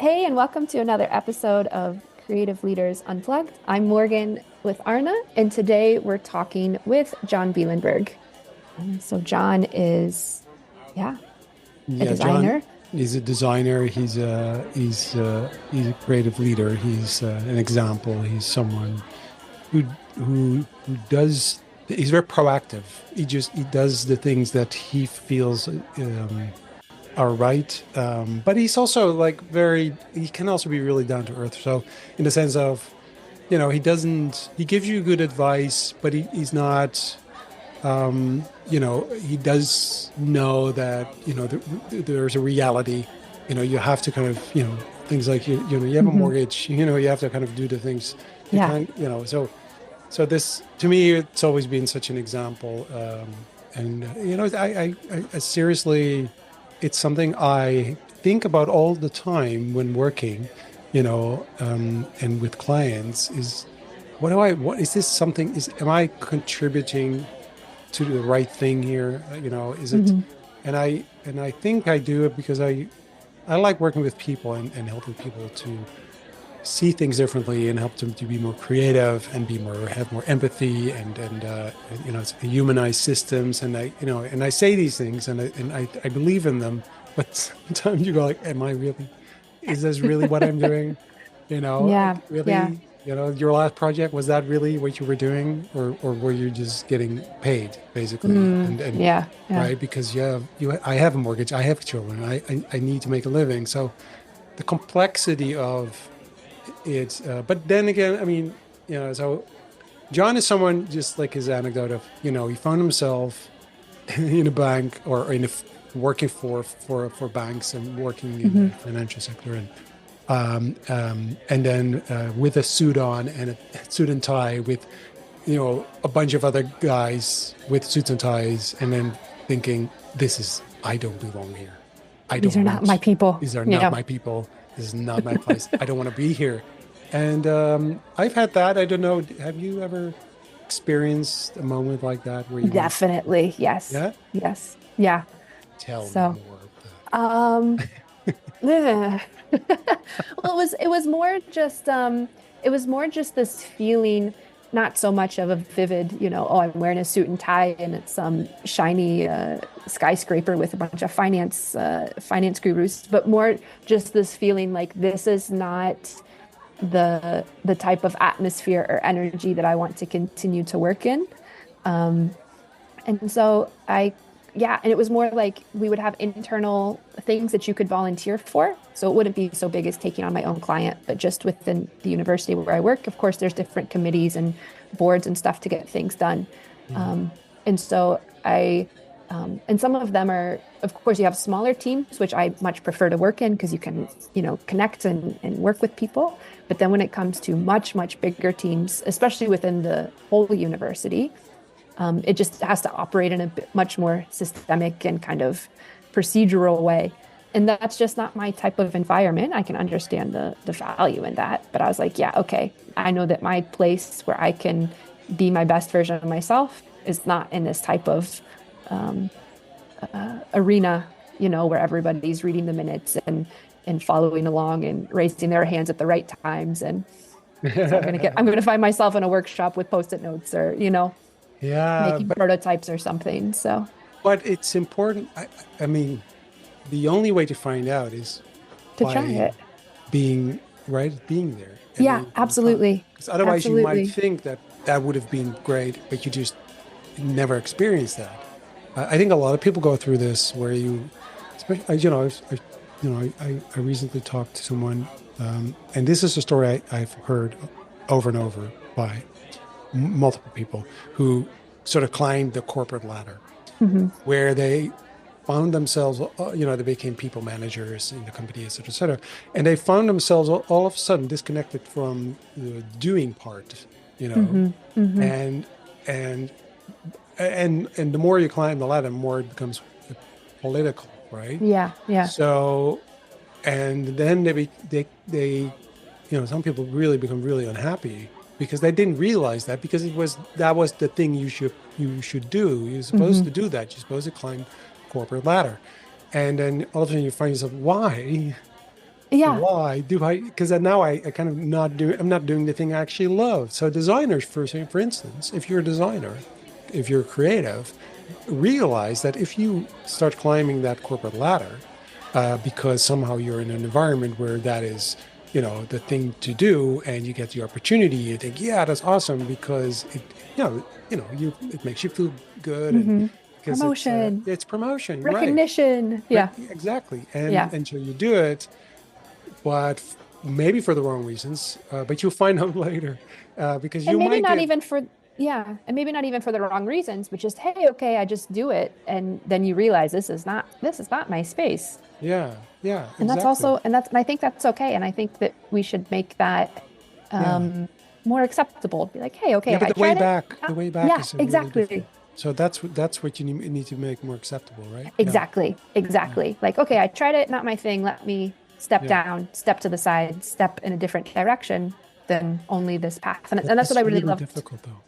Hey, and welcome to another episode of Creative Leaders Unplugged. I'm Morgan with Arna, and today we're talking with John Bielenberg. So John is, yeah, a Yeah, John designer. is a designer. He's a creative leader. He's an example. He's someone who who does. He's very proactive. He does the things that he feels are right. But he's also like very. He can also be really down to earth. So in the sense of, he gives you good advice, but he's not. He does know that, there's a reality. You have to kind of, things like, you have a Hmm. mortgage, you have to kind of do the things you Yeah. can't, so this, to me, it's always been such an example. I seriously, it's something I think about all the time when working, and with clients is, what is this something, am I contributing to do the right thing here? Is it? Hmm. And I think I do it because I like working with people and helping people to see things differently and help them to be more creative and have more empathy and humanize systems. And I say these things and I believe in them, but sometimes you go like, am I really? Is this really what I'm doing? Yeah. Like Yeah. really, your last project, was that really what you were doing, or were you just getting paid basically? And Yeah. Yeah. right, because I have a mortgage, I have children, I need to make a living. So the complexity of it, but then again, I mean, so John is someone, just like his anecdote of, he found himself in a bank or working for banks and working in Hmm. the financial sector, and then with a suit on and a suit and tie with, a bunch of other guys with suits and ties, and then thinking, I don't belong here. I These don't are not my want, people. these are not Yeah. my people. This is not my place. I don't want to be here. And I've had that. I don't know. Have you ever experienced a moment like that where you went, Definitely. Yes. yeah, Yes. Yeah. tell me So, more of um, well, it was more just this feeling, not so much of a vivid, oh, I'm wearing a suit and tie and it's some shiny skyscraper with a bunch of finance gurus, but more just this feeling like this is not the type of atmosphere or energy that I want to continue to work in. And so yeah, and it was more like we would have internal things that you could volunteer for. So it wouldn't be so big as taking on my own client, but just within the university where I work, of course, there's different committees and boards and stuff to get things done. that? Um, and so and some of them are, of course, you have smaller teams, which I much prefer to work in because you can, connect and work with people. But then when it comes to much, much bigger teams, especially within the whole university, it just has to operate in a bit, much more systemic and kind of procedural way. And that's just not my type of environment. I can understand the value in that. But I was like, yeah, okay. I know that my place where I can be my best version of myself is not in this type of um, arena, where everybody's reading the minutes and following along and raising their hands at the right times. And so I'm gonna find myself in a workshop with post-it notes or, Yeah, making prototypes or something. So but it's important. I mean, the only way to find out is to try by it. being right, being there, and Yeah, then try. absolutely. Because otherwise, you might Absolutely. think that that would have been great, but you just never experienced that. I think a lot of people go through this where especially, I recently talked to someone, and this is a story I've heard over and over by multiple people who sort of climbed the corporate ladder, Hmm. where they found themselves, they became people managers in the company, et cetera, and they found themselves all of a sudden disconnected from the doing part, you know, Hmm. Hmm. and and and the more you climb the ladder, the more it becomes political, right? Yeah, yeah. So, and then some people really become really unhappy because they didn't realize that, because that was the thing you should do. You're supposed Hmm. to do that. You're supposed to climb corporate ladder, and then all of a sudden you find yourself, Yeah. Why do I? Because now I kind of not do. I'm not doing the thing I actually love. So designers, for instance, if you're a designer, if you're creative, realize that if you start climbing that corporate ladder, because somehow you're in an environment where that is, the thing to do, and you get the opportunity, you think, yeah, that's awesome because it makes you feel good, and Hmm. because Promotion, it's promotion, right? recognition. Right, Yeah. exactly, and Yeah. and so you do it, but maybe for the wrong reasons, but you'll find out later, because And you maybe might not get, even for, yeah. And maybe not even for the wrong reasons, but just, hey, okay, I just do it. And then you realize this is not my space. yeah, yeah, And that's exactly, also, and I think that's okay. And I think that we should make that yeah. um, more acceptable. Be like, hey, Yeah, okay, but I tried it. the way back Yeah, is really difficult. exactly. So that's what you need to make more acceptable, right? Yeah, Exactly. yeah, Exactly. Like, okay, I tried it, not my thing. Let me step yeah. down, step to the side, step in a different direction than only this path. And that's what I That's really really loved. difficult, though.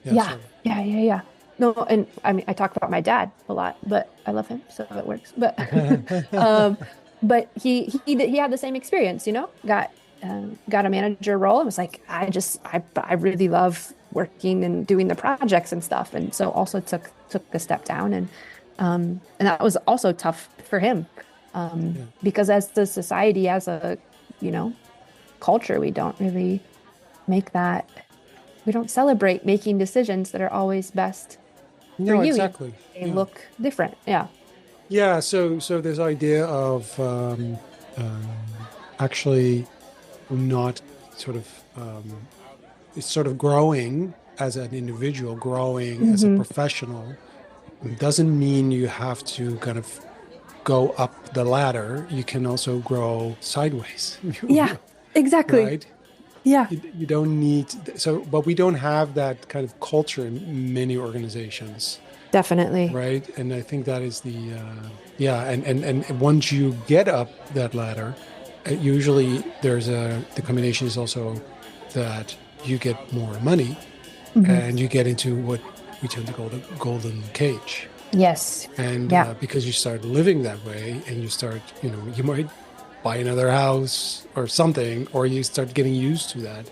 Yeah, Yeah. sorry. Yeah. Yeah. Yeah. No, and I mean, I talk about my dad a lot, but I love him, so it works. But, um, but he had the same experience, got a manager role and was like, I really love working and doing the projects and stuff, and so also took a step down, and that was also tough for him, Yeah. because as the society, as a you know culture, we don't really make that. We don't celebrate making decisions that are always best for No, you, even exactly. if they Yeah. look different. Yeah. Yeah, so this idea of um, actually not sort of it's sort of growing as an individual, growing as a Hmm. professional, doesn't mean you have to kind of go up the ladder. You can also grow sideways, Yeah, exactly. right? Yeah, You don't need so, but we don't have that kind of culture in many organizations, definitely. right? And I think that is yeah, and once you get up that ladder, usually the combination is also that you get more money, Hmm. and you get into what we tend to call the golden cage. Yes. And Yeah. because you start living that way, and you start, you might buy another house or something, or you start getting used to that,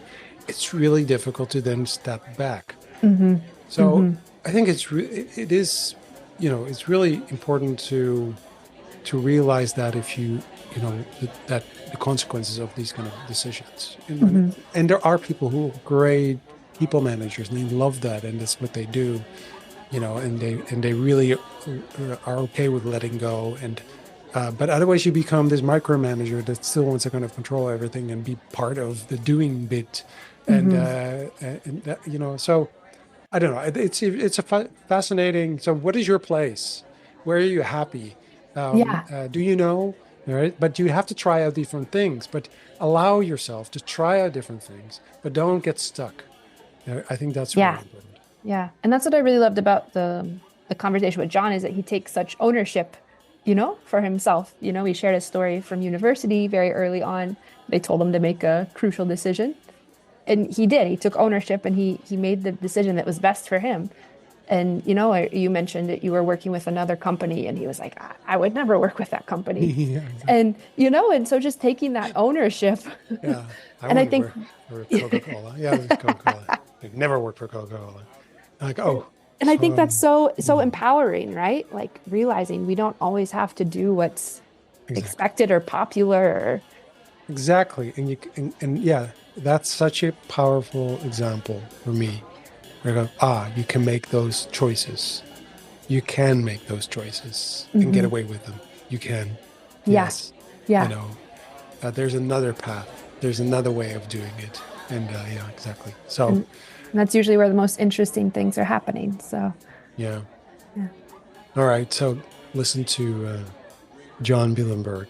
it's really difficult to then step back. Hmm. So Hmm. I think it is, it's really important to realize that if that the consequences of these kind of decisions, Hmm. and there are people who are great people managers, and they love that, and that's what they do, and they really are okay with letting go, and but otherwise you become this micromanager that still wants to kind of control everything and be part of the doing bit, and Hmm. so I don't know. It's a fascinating. So, what is your place? Where are you happy? Yeah. Do you know? All right, but you have to try out different things. But allow yourself to try out different things, but don't get stuck. I think that's really Yeah. important. Yeah. And that's what I really loved about the conversation with John, is that he takes such ownership, for himself. He shared a story from university very early on. They told him to make a crucial decision. And he did. He took ownership, and he made the decision that was best for him. And you mentioned that you were working with another company, and he was like, I would never work with that company. Yeah, exactly. And so just taking that ownership. Yeah, I And I want to think, work for Coca-Cola. Yeah, it was Coca-Cola. I never worked for Coca-Cola. Like, oh, and I think so that's so empowering, right? Like realizing we don't always have to do what's exactly. expected or popular or Exactly. And yeah, that's such a powerful example for me. Where I go, you can make those choices. You can make those choices and get Mhm. away with them. You can. Yeah. Yes. You Yeah. know, there's another path. There's another way of doing it. And yeah, exactly. So, And that's usually where the most interesting things are happening. So, yeah. yeah. All right. So listen to John Bielenberg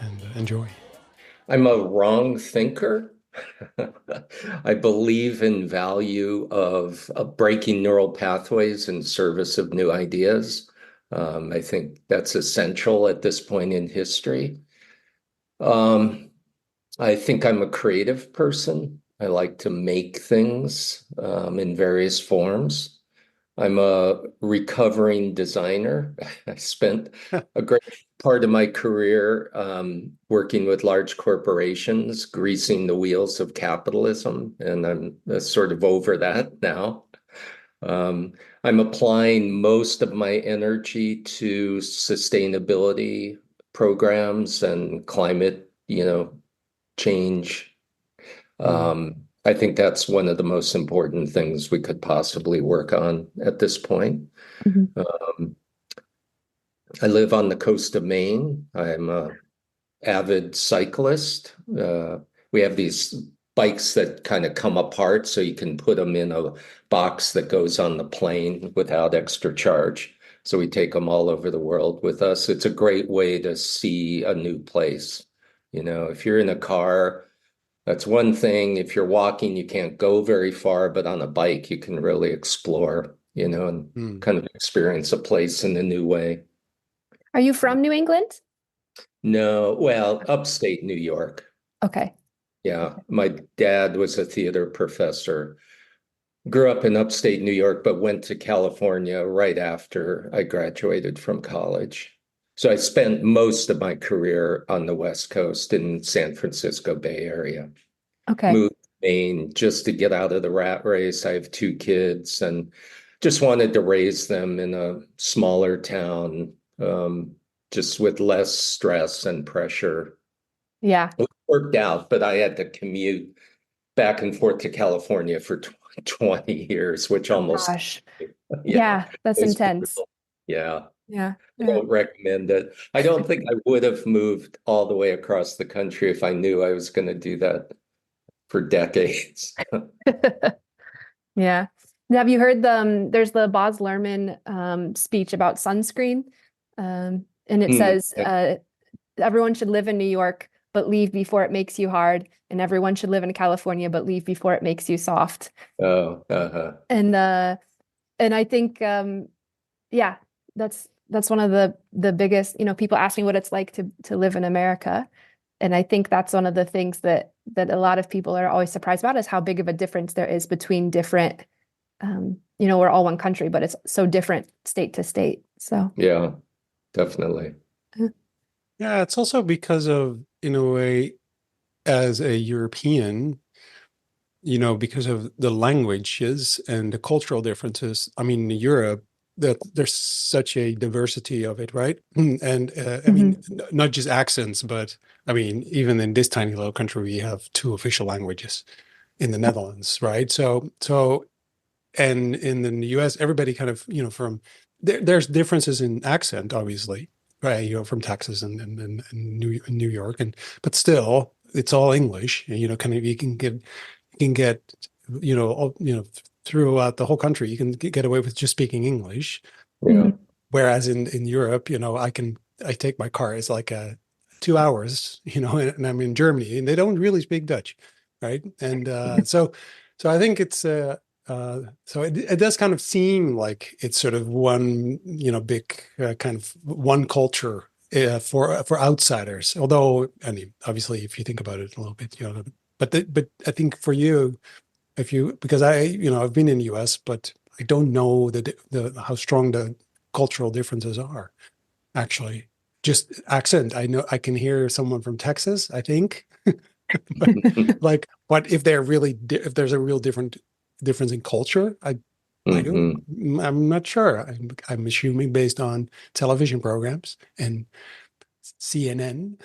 and enjoy. I'm a wrong thinker. I believe in value of breaking neural pathways in service of new ideas. I think that's essential at this point in history. Um, I think I'm a creative person. I like to make things in various forms. I'm a recovering designer. I spent a great part of my career working with large corporations, greasing the wheels of capitalism, and I'm sort of over that now. I'm applying most of my energy to sustainability programs and climate, change. Mm. I think that's one of the most important things we could possibly work on at this point. Mhm. Um, I live on the coast of Maine. I'm a avid cyclist. We have these bikes that kind of come apart so you can put them in a box that goes on the plane without extra charge. So we take them all over the world with us. It's a great way to see a new place. If you're in a car, that's one thing. If you're walking, you can't go very far, but on a bike, you can really explore, and Mm. kind of experience a place in a new way. Are you from New England? No, well, upstate New York. Okay. Yeah, my dad was a theater professor. Grew up in upstate New York, but went to California right after I graduated from college. So I spent most of my career on the West Coast in San Francisco Bay Area. Okay. Moved to Maine just to get out of the rat race. I have two kids and just wanted to raise them in a smaller town, just with less stress and pressure. Yeah. It worked out, but I had to commute back and forth to California for 20 years, which Oh almost, gosh. yeah, Yeah, that's was intense. brutal. Yeah, Yeah. I Yeah. don't recommend it. I don't think I would have moved all the way across the country if I knew I was going to do that for decades. Yeah. Have you heard there's the Baz Luhrmann speech about sunscreen. And it Hmm. says everyone should live in New York, but leave before it makes you hard. And everyone should live in California, but leave before it makes you soft. Oh, uh-huh. And I think yeah, that's one of the biggest, people ask me what it's like to live in America. And I think that's one of the things that a lot of people are always surprised about is how big of a difference there is between different we're all one country, but it's so different state to state. So Yeah, definitely. Yeah, it's also because of, in a way, as a European, because of the languages and the cultural differences. I mean, in Europe, that there's such a diversity of it, right? And I mean, Mhm. not just accents, but I mean, even in this tiny little country, we have two official languages in the Netherlands, right? And in the US, everybody kind of, from there's differences in accent, obviously, right? From Texas and New York, but still, it's all English. And, kind of you can get throughout the whole country, you can get away with just speaking English. Yeah. Mhm. Whereas in Europe, I take my car. It's like 2 hours, and I'm in Germany, and they don't really speak Dutch, right? And so I think it's so it does kind of seem like it's sort of one, big kind of one culture for outsiders. Although, I mean, obviously, if you think about it a little bit, but I think for you, if you because I've been in the U.S., but I don't know the how strong the cultural differences are actually. Just accent. I know I can hear someone from Texas, I think, but like, what if if there's a real difference in culture? I don't. Hmm. I'm not sure. I'm assuming based on television programs and CNN.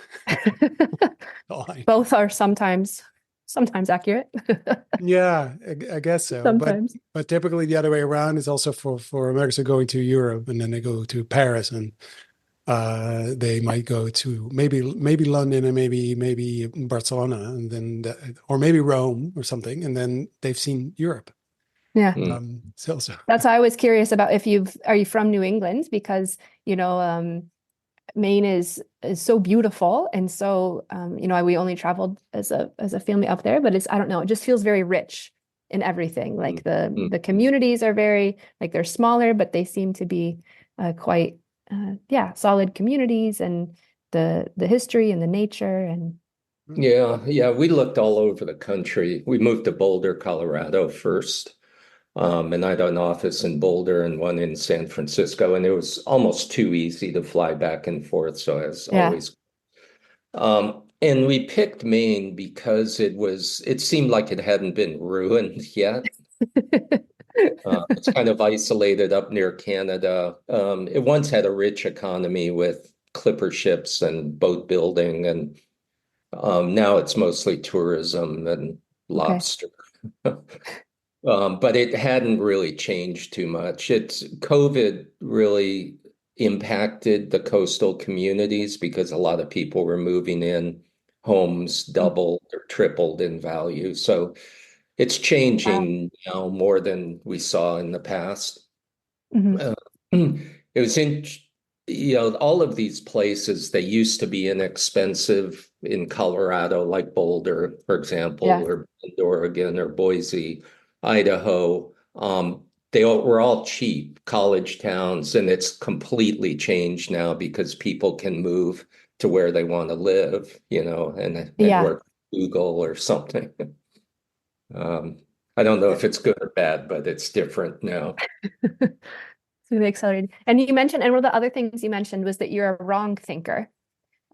All I know. Both are sometimes accurate. Yeah, I guess so. But Sometimes. but typically the other way around is also for Americans going to Europe, and then they go to Paris, and they might go to maybe London, and maybe Barcelona, and then or maybe Rome or something, and then they've seen Europe. Yeah. So That's why I was curious about if are you from New England? Because, Maine is so beautiful. And so, we only traveled as a family up there, but I don't know, it just feels very rich in everything. Like the communities are very, like they're smaller, but they seem to be quite, yeah, solid communities, and the history and the nature and Yeah, yeah. We looked all over the country. We moved to Boulder, Colorado first. And I had an office in Boulder and one in San Francisco, and it was almost too easy to fly back and forth. So I was Yeah. always, and we picked Maine because it seemed like it hadn't been ruined yet. It's kind of isolated up near Canada. It once had a rich economy with clipper ships and boat building, and now it's mostly tourism and Okay. lobster. But it hadn't really changed too much. COVID really impacted the coastal communities because a lot of people were moving in, homes doubled or tripled in value. So it's Wow. changing now more than we saw in the past. Hmm. Uh, it was in, all of these places, they used to be inexpensive in Colorado, like Boulder, for example, Yeah. or Bend, Oregon, or Boise, Idaho. Were all cheap college towns, and it's completely changed now because people can move to where they want to live, and Yeah. work at Google or something. Um, I don't know if it's good or bad, but it's different now. It's really accelerated. And you mentioned, and one of the other things you mentioned was that you're a wrong thinker.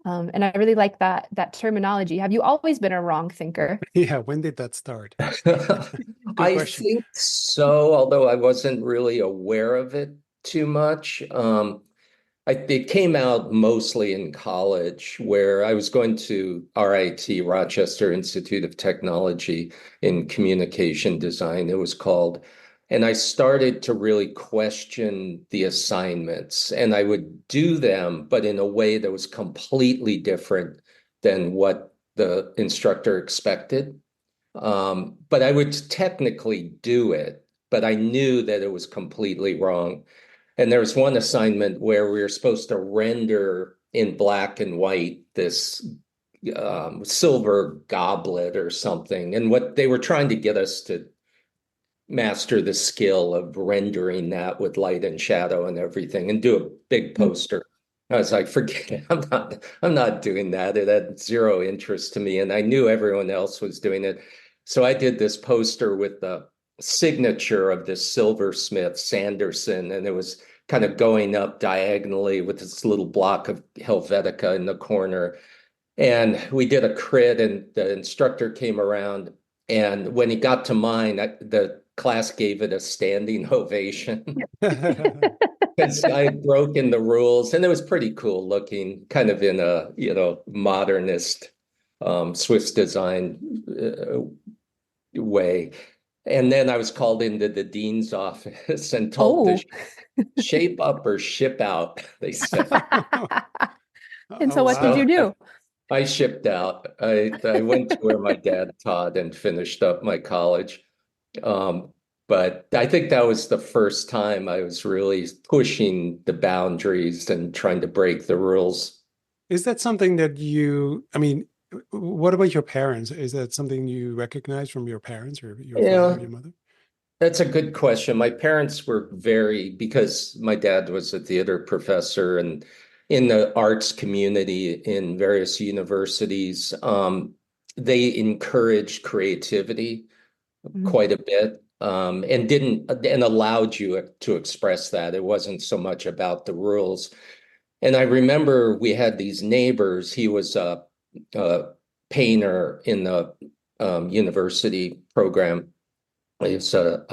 And I really like that terminology. Have you always been a wrong thinker? Yeah, when did that start? Good I question. think so, although I wasn't really aware of it too much. It came out mostly in college, where I was going to RIT, Rochester Institute of Technology, in communication design, it was called. And I started to really question the assignments, and I would do them, but in a way that was completely different than what the instructor expected. But I would technically do it, but I knew that it was completely wrong. And there was one assignment where we were supposed to render in black and white this silver goblet or something. And what they were trying to get us to master the skill of rendering that with light and shadow and everything and do a big Mm. poster. I was like, forget it. I'm not doing that. It had zero interest to me. And I knew everyone else was doing it. So I did this poster with the signature of this silversmith, Sanderson, and it was kind of going up diagonally with this little block of Helvetica in the corner. And we did a crit, and the instructor came around. And when he got to mine, the class gave it a standing ovation because I had broken the rules, and it was pretty cool looking, kind of in a modernist Swiss design way. And then I was called into the dean's office and told to Oh. shape up or ship out, they said. And Oh, so what did you So do? I shipped out. I went to where my dad taught and finished up my college. Um, but I think that was the first time I was really pushing the boundaries and trying to break the rules. Is that something that I mean, what about your parents? Is that something you recognize from your parents or your father, Yeah, your mother? that's a good question. My parents were because my dad was a theater professor and in the arts community in various universities, they encouraged creativity Mm. quite a bit, and didn't and allowed you to express that. It wasn't so much about the rules. And I remember we had these neighbors. He was a painter in the university program. He's a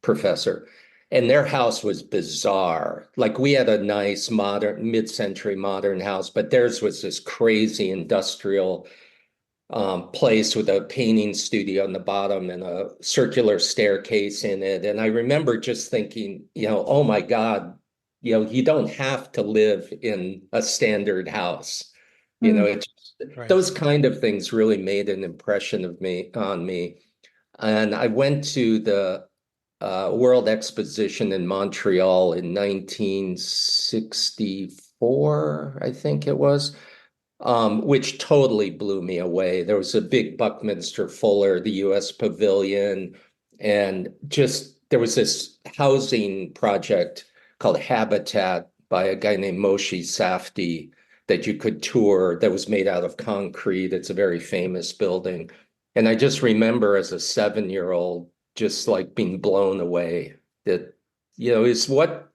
professor. And their house was bizarre. Like we had a nice modern, mid-century modern house, but theirs was this crazy industrial place with a painting studio on the bottom and a circular staircase in it. And I remember just thinking, oh my God, you don't have to live in a standard house. Mm. It Right. those kind of things really made an impression on me. And I went to the World Exposition in Montreal in 1964, I think it was, which totally blew me away. There was a big Buckminster Fuller, the U.S. Pavilion, and just there was this housing project called Habitat by a guy named Moshe Safdie that you could tour that was made out of concrete. It's a very famous building. And I just remember as a 7-year-old just like being blown away. That, is what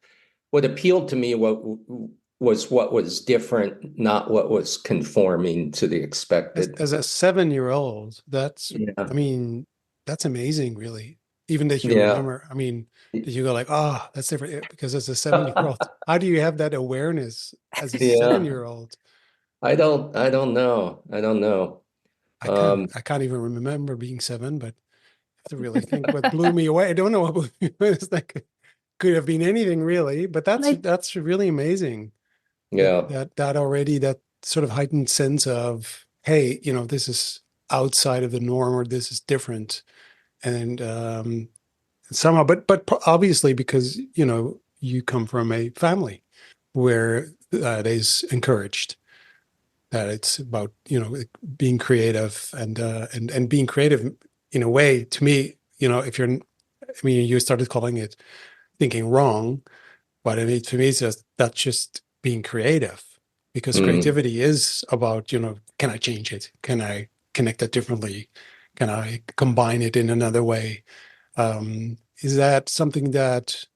appealed to me, what was different, not what was conforming to the expected. As a 7-year-old, that's, I Yeah. mean, that's amazing, really. Even that you Yeah. remember, I mean, that you go like, oh, that's different. Because as a 7-year-old, how do you have that awareness as a Yeah. 7-year-old? I don't know. I don't know. Um, I can't even remember being 7, but I have to really think what blew me away. I don't know what blew me away. It's like, could have been anything really, but Like, that's really amazing. yeah. That already, that sort of heightened sense of, hey, this is outside of the norm, or this is different. And somehow, but obviously, because you come from a family where that is encouraged, that it's about being creative, and being creative in a way. To me, if you're, I mean, you started calling it thinking wrong, but I mean, to me, it's just, that's just being creative, because Mm. creativity is about, can I change it? Can I connect it differently? Can I combine it in another way? Is that something that,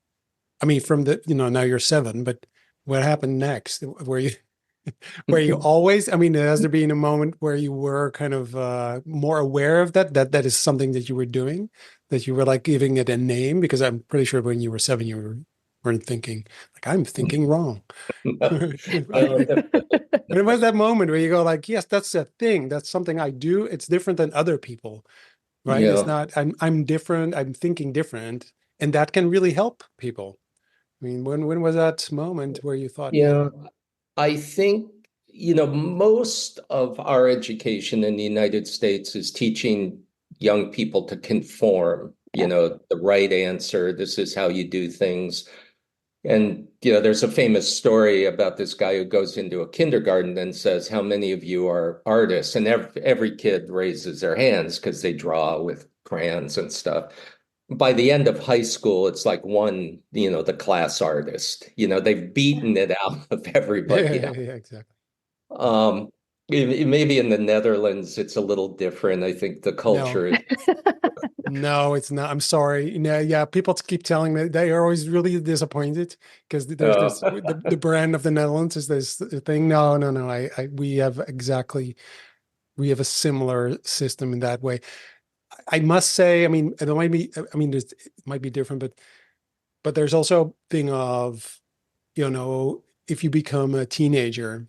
I mean, from the, now you're 7, but what happened next? Were you always, I mean, has there been a moment where you were kind of more aware of that is something that you were doing, that you were like giving it a name? Because I'm pretty sure when you were 7, weren't thinking like, I'm thinking wrong. No, But it was that moment where you go like, yes, that's a thing. That's something I do. It's different than other people, right? It's yeah. not, I'm different. I'm thinking different. And that can really help people. I mean, when was that moment where you thought, yeah, Yeah. I think, most of our education in the United States is teaching young people to conform, yeah. the right answer. This is how you do things. And, there's a famous story about this guy who goes into a kindergarten and says, how many of you are artists? And every kid raises their hands because they draw with crayons and stuff. By the end of high school, it's like one, the class artist. They've beaten it out of everybody yeah, else. yeah, exactly. Um, Maybe in the Netherlands, it's a little different. I think the No, culture is, no, it's not. I'm sorry. No, yeah, people keep telling me they are always really disappointed because there's uh, this, the brand of the Netherlands is this thing. No, no, no. We have we have a similar system in that way. I must say, I mean, there might be, I mean, it might be different, but there's also a thing of, if you become a teenager,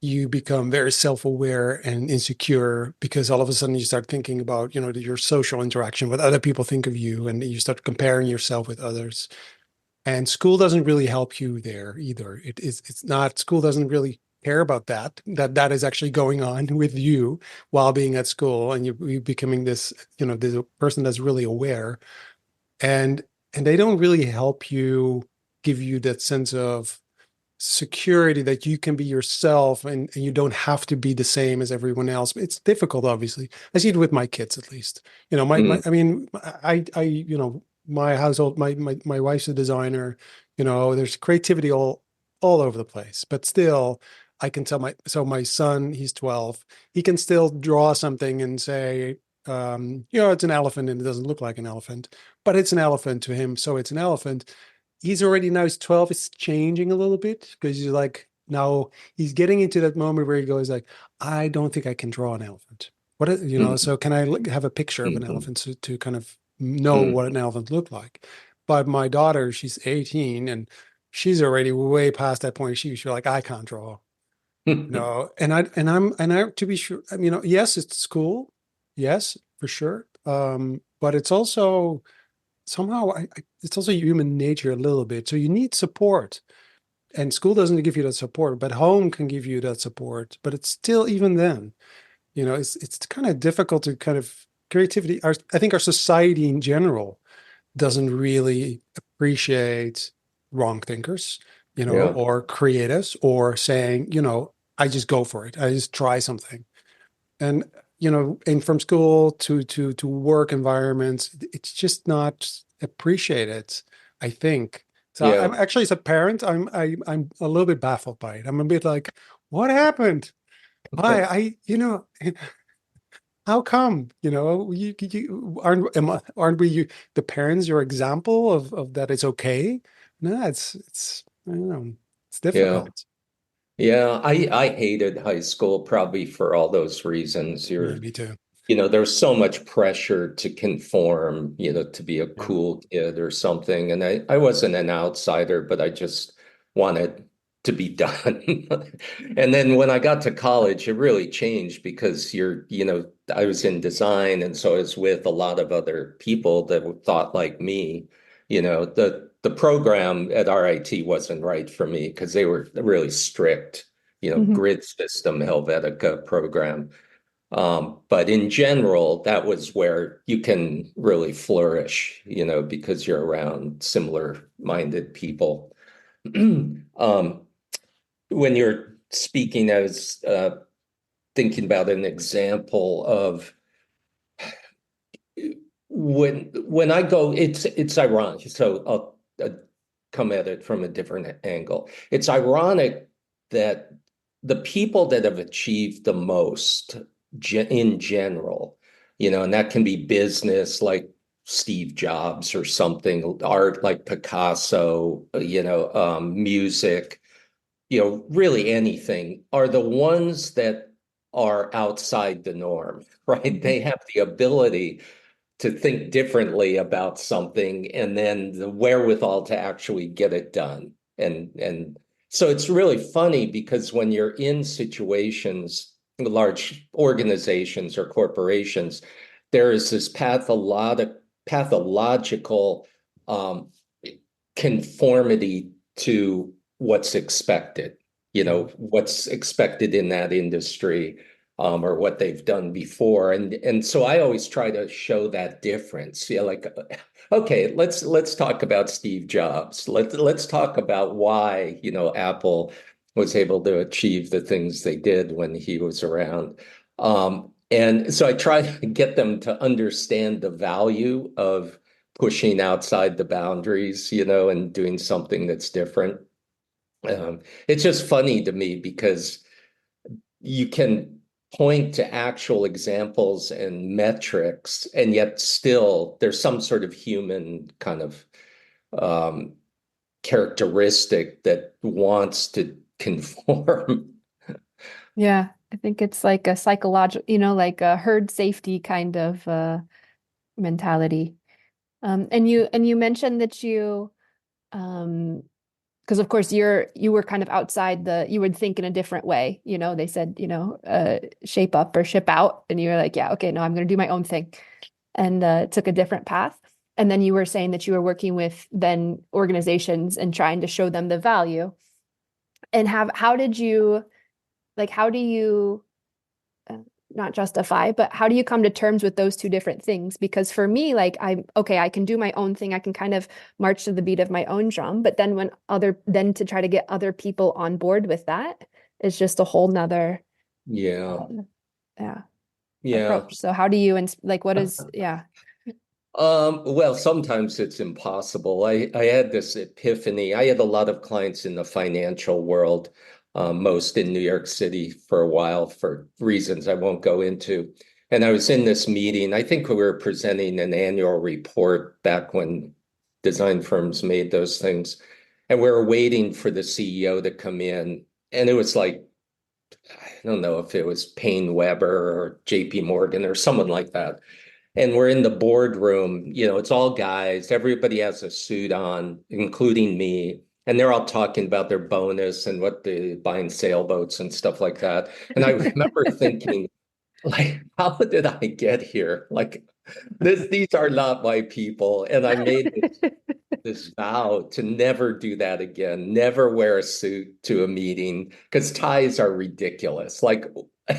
you become very self-aware and insecure, because all of a sudden you start thinking about, your social interaction, what other people think of you, and you start comparing yourself with others. And school doesn't really help you there either. It's not, school doesn't really care about that is actually going on with you while being at school, and you becoming this, this person that's really aware, and they don't really help you, give you that sense of security that you can be yourself, and you don't have to be the same as everyone else. It's difficult, obviously. I see it with my kids, at least. mm, I mean, my household, my wife's a designer. There's creativity all over the place, but still, I can tell my son, he's 12. He can still draw something and say, it's an elephant and it doesn't look like an elephant, but it's an elephant to him, so it's an elephant. He's already, now he's 12, it's changing a little bit, because he's like, now he's getting into that moment where he goes like, I don't think I can draw an elephant. mm, So can I have a picture of an mm, elephant, to kind of know what an mm, elephant looked like? But my daughter, she's 18, and she's already way past that point. She's like, I can't draw. mm. And I, to be sure, I mean, yes, it's school. Yes, for sure. But it's also somehow, it's also human nature a little bit. So you need support, and school doesn't give you that support, but home can give you that support. But it's still, even then, it's kind of difficult to kind of, creativity. I think our society in general doesn't really appreciate wrong thinkers, Yeah. or creatives, or saying, I just go for it. I just try something. And and from school to work environments, it's just not appreciated, I think. So I'm Yeah. actually, as a parent, I'm a little bit baffled by it. I'm a bit like, what happened? Why? How come? Aren't we the parents your example of that it's okay? No, it's I don't know. It's Yeah. difficult. Yeah, I hated high school probably for all those reasons. Yeah, me too. There's so much pressure to conform, to be a Yeah. cool kid or something. And I wasn't an outsider, but I just wanted to be done. And then when I got to college, it really changed because I was in design, and so I was with a lot of other people that thought like me. The program at RIT wasn't right for me because they were really strict, Mhm. grid system Helvetica program. But in general, that was where you can really flourish, because you're around similar-minded people. When you're speaking, I was thinking about an example of when I go, it's ironic. So I'll come at it from a different angle. It's ironic that the people that have achieved the most in general, and that can be business like Steve Jobs or something, art like Picasso, music, really anything, are the ones that are outside the norm, right? Mhm. They have the ability to think differently about something and then the wherewithal to actually get it done. And so it's really funny because when you're in situations, large organizations or corporations, there is this pathological um, conformity to what's expected, Mm. what's expected in that industry, or what they've done before. And so I always try to show that difference. Like, okay, let's talk about Steve Jobs. Let's talk about why, Apple was able to achieve the things they did when he was around. And so I try to get them to understand the value of pushing outside the boundaries, and doing something that's different. It's just funny to me because you can point to actual examples and metrics, and yet still there's some sort of human kind of um, characteristic that wants to conform. Yeah, I think it's like a psychological, like a herd safety kind of mentality. And you mentioned that um, because of course you were kind of outside you would think in a different way. They said, shape up or ship out, and you were like, yeah, okay, no, I'm going to do my own thing, and took a different path. And then you were saying that you were working with then organizations and trying to show them the value. And how did you how do you uh, not justify, but how do you come to terms with those two different things? Because for me, like I'm okay, I can do my own thing. I can kind of march to the beat of my own drum. But then then to try to get other people on board with that is just a whole nother, Yeah, um, yeah, yeah. approach. So how do you, what is, yeah. Well, sometimes it's impossible. I had this epiphany. I had a lot of clients in the financial world, most in New York City for a while for reasons I won't go into. And I was in this meeting. I think we were presenting an annual report back when design firms made those things. And we were waiting for the CEO to come in. And it was like, I don't know if it was Payne Weber or JP Morgan or someone like that. And we're in the boardroom, it's all guys. Everybody has a suit on, including me. And they're all talking about their bonus and what they buying sailboats and stuff like that. And I remember thinking, like, how did I get here? Like, these are not my people. And I made this vow to never do that again, never wear a suit to a meeting because ties are ridiculous. Like,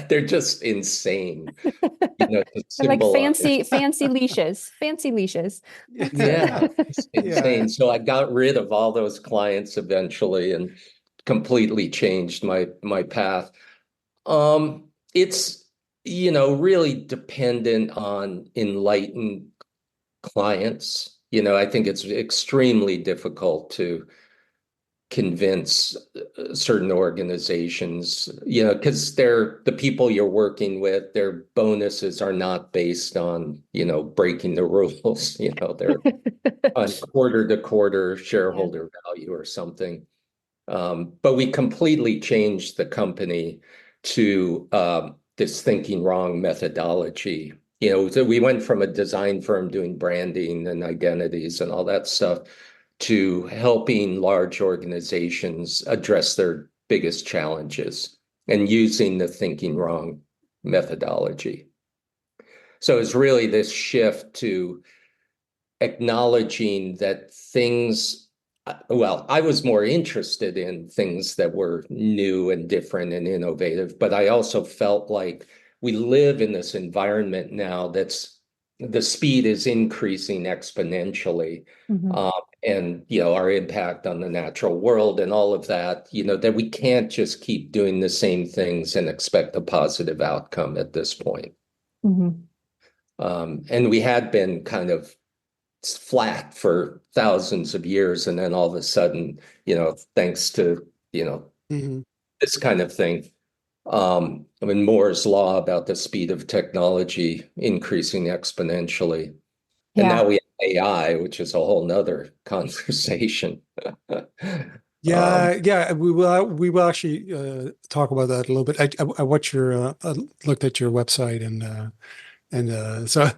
they're just insane, to And like symbolize. fancy leashes. That's Yeah, Yeah. it's Yeah. insane. So I got rid of all those clients eventually and completely changed my path. It's really dependent on enlightened clients. I think it's extremely difficult to convince certain organizations, because they're the people you're working with, their bonuses are not based on, breaking the rules, they're on quarter to quarter Yeah. shareholder value or something. But we completely changed the company to this thinking wrong methodology. So we went from a design firm doing branding and identities and all that stuff to helping large organizations address their biggest challenges and using the thinking wrong methodology. So it's really this shift to acknowledging that well, I was more interested in things that were new and different and innovative, but I also felt like we live in this environment now the speed is increasing exponentially. Mhm. And, our impact on the natural world and all of that, that we can't just keep doing the same things and expect a positive outcome at this point. Mhm. And we had been kind of flat for thousands of years, and then all of a sudden, thanks to Mhm. this kind of thing, I mean, Moore's law about the speed of technology increasing exponentially, and now Yeah. we have AI, which is a whole nother conversation. Yeah, yeah, we will actually talk about that a little bit. I watched looked at your website and so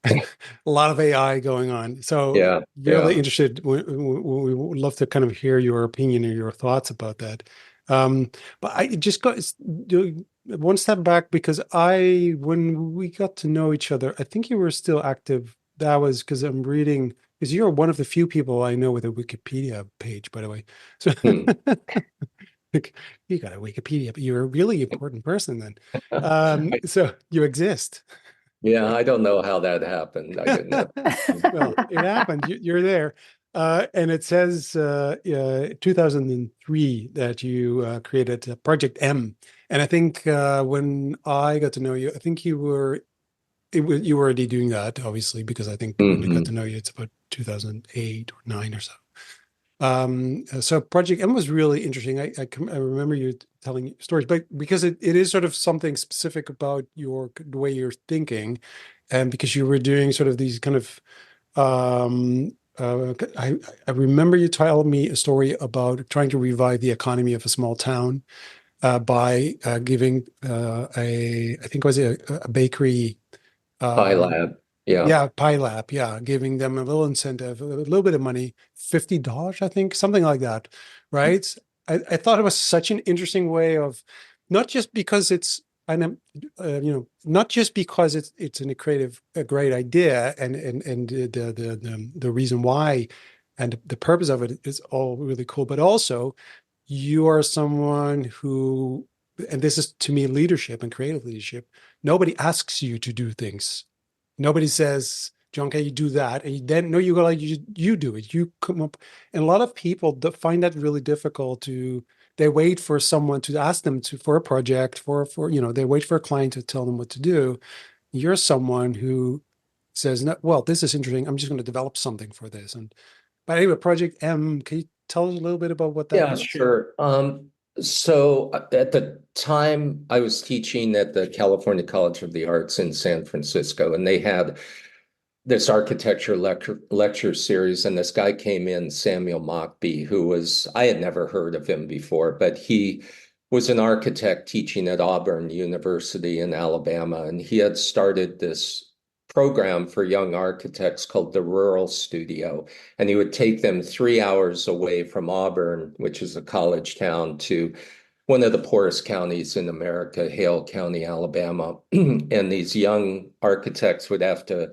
a lot of AI going on. So Yeah, really yeah. interested. We would love to kind of hear your opinion or your thoughts about that. But I just got do one step back because when we got to know each other, I think you were still active. That was because I'm reading, because you're one of the few people I know with a Wikipedia page, by the way. So Hmm. like, you got a Wikipedia, but you're a really important person then. So you exist. Yeah, I don't know how that happened. I didn't have. Well, it happened. You're there. And it says 2003 that you created Project M. And I think when I got to know you, I think you were already doing that, obviously, because I think when I got to Mhm. know you, it's about 2008 or nine or so. So Project M was really interesting. I remember you telling stories, but because it is sort of something specific about the way you're thinking, and because you were doing sort of these kind of I remember you telling me a story about trying to revive the economy of a small town by giving I think it was a bakery, High uh, lab. Yeah. yeah, Pie Lab, yeah, giving them a little incentive, a little bit of money, $50, I think, something like that, right? I thought it was such an interesting way of, not just because it's not just because it's a great idea, and the reason why, and the purpose of it is all really cool, but also you are someone who, and this is to me leadership and creative leadership. Nobody asks you to do things. Nobody says, John, can you do that? And then no, you go like you do it. You come up, and a lot of people find that really difficult to. They wait for someone to ask them to for a project for they wait for a client to tell them what to do. You're someone who says, no, well, this is interesting. I'm just going to develop something for this. And but anyway, Project M. Can you tell us a little bit about what that Yeah, was? sure. So at the time I was teaching at the California College of the Arts in San Francisco, and they had this architecture lecture series, and this guy came in, Samuel Mockbee, I had never heard of him before, but he was an architect teaching at Auburn University in Alabama, and he had started this program for young architects called the Rural Studio. And he would take them 3 hours away from Auburn, which is a college town, to one of the poorest counties in America, Hale County, Alabama. And these young architects would have to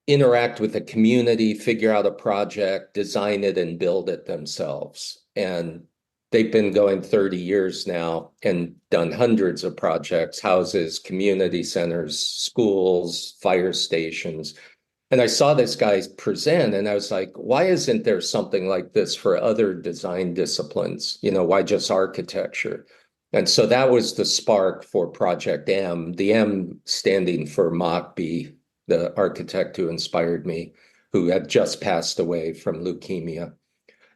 interact with the community, figure out a project, design it, and build it themselves. And they've been going 30 years now and done hundreds of projects, houses, community centers, schools, fire stations. And I saw this guy present and I was like, why isn't there something like this for other design disciplines? Why just architecture? And so that was the spark for Project M, the M standing for Mockbee, the architect who inspired me, who had just passed away from leukemia.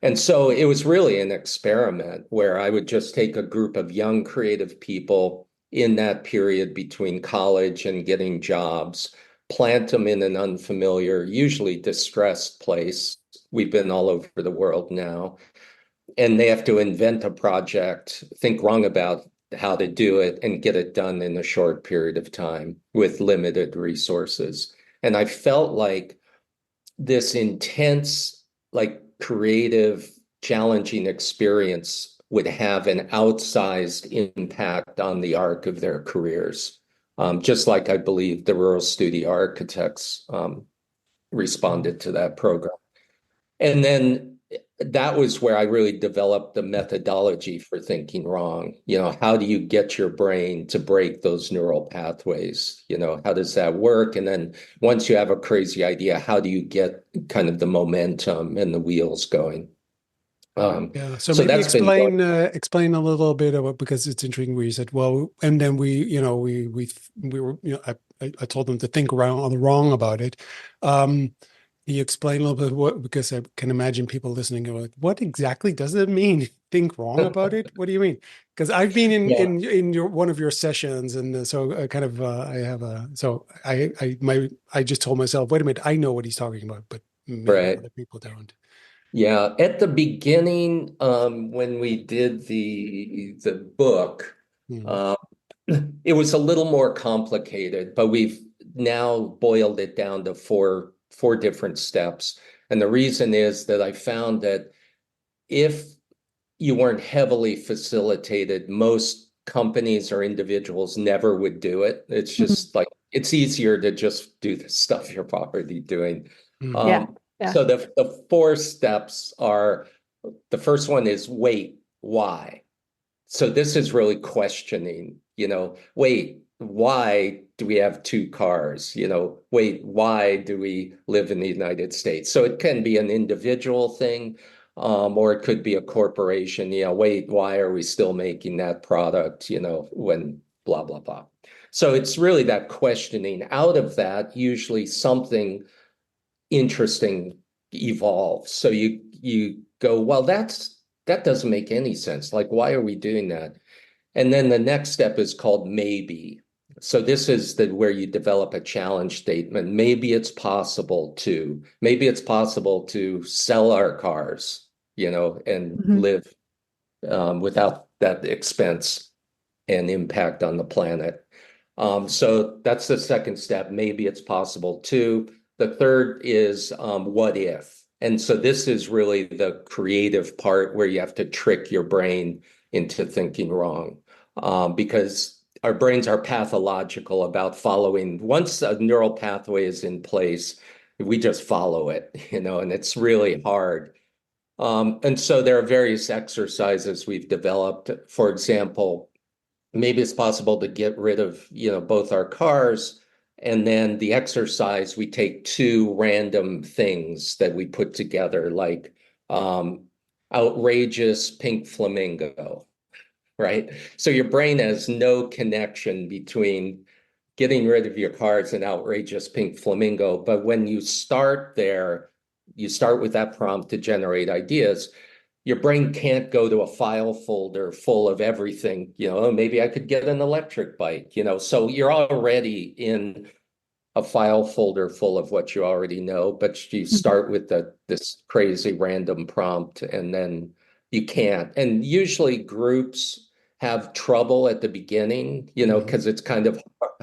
And so it was really an experiment where I would just take a group of young creative people in that period between college and getting jobs, plant them in an unfamiliar, usually distressed place. We've been all over the world now, and they have to invent a project, think wrong about how to do it, and get it done in a short period of time with limited resources. And I felt like this intense, like creative, challenging experience would have an outsized impact on the arc of their careers. Just like I believe the rural studio architects responded to that program. And then that was where I really developed the methodology for thinking wrong. How do you get your brain to break those neural pathways? How does that work? And then once you have a crazy idea, how do you get kind of the momentum and the wheels going? Yeah. So So maybe that's been going. explain a little bit about, because it's intriguing where you said, well, and then we were, I told them to think wrong about it. Can you explain a little bit what, because I can imagine people listening go like, what exactly does it mean? Think wrong about it? What do you mean? Because I've been Yeah, in your one of your sessions, and so kind of I have a so I just told myself, wait a minute, I know what he's talking about, but maybe right. other people don't. Yeah, at the beginning, when we did the book, Hmm. uh, it was a little more complicated, but we've now boiled it down to four different steps. And the reason is that I found that if you weren't heavily facilitated, most companies or individuals never would do it. It's Mhm. just like it's easier to just do the stuff you're already doing. Hmm. Yeah. Um, Yeah. so the four steps are, the first one is wait, why? So this is really questioning, wait, why do we have two cars? Wait, why do we live in the United States? So it can be an individual thing, or it could be a corporation. Wait, why are we still making that product, when blah, blah, blah. So it's really that questioning. Out of that, usually something interesting evolves. So you go, well, that doesn't make any sense. Like, why are we doing that? And then the next step is called maybe. So this is where you develop a challenge statement. Maybe it's possible to sell our cars, and Mhm. live without that expense and impact on the planet. So that's the second step. Maybe it's possible too. The third is what if? And so this is really the creative part where you have to trick your brain into thinking wrong, because our brains are pathological about following. Once a neural pathway is in place, we just follow it, and it's really hard. And so there are various exercises we've developed. For example, maybe it's possible to get rid of, both our cars. And then the exercise, we take two random things that we put together, like um, outrageous pink flamingo, right? So your brain has no connection between getting rid of your cars and outrageous pink flamingo. But when you start there, you start with that prompt to generate ideas. Your brain can't go to a file folder full of everything, oh, maybe I could get an electric bike, so you're already in a file folder full of what you already know, but you Mhm. start with this crazy random prompt, and then you can't. And usually groups have trouble at the beginning, Hmm. because it's kind of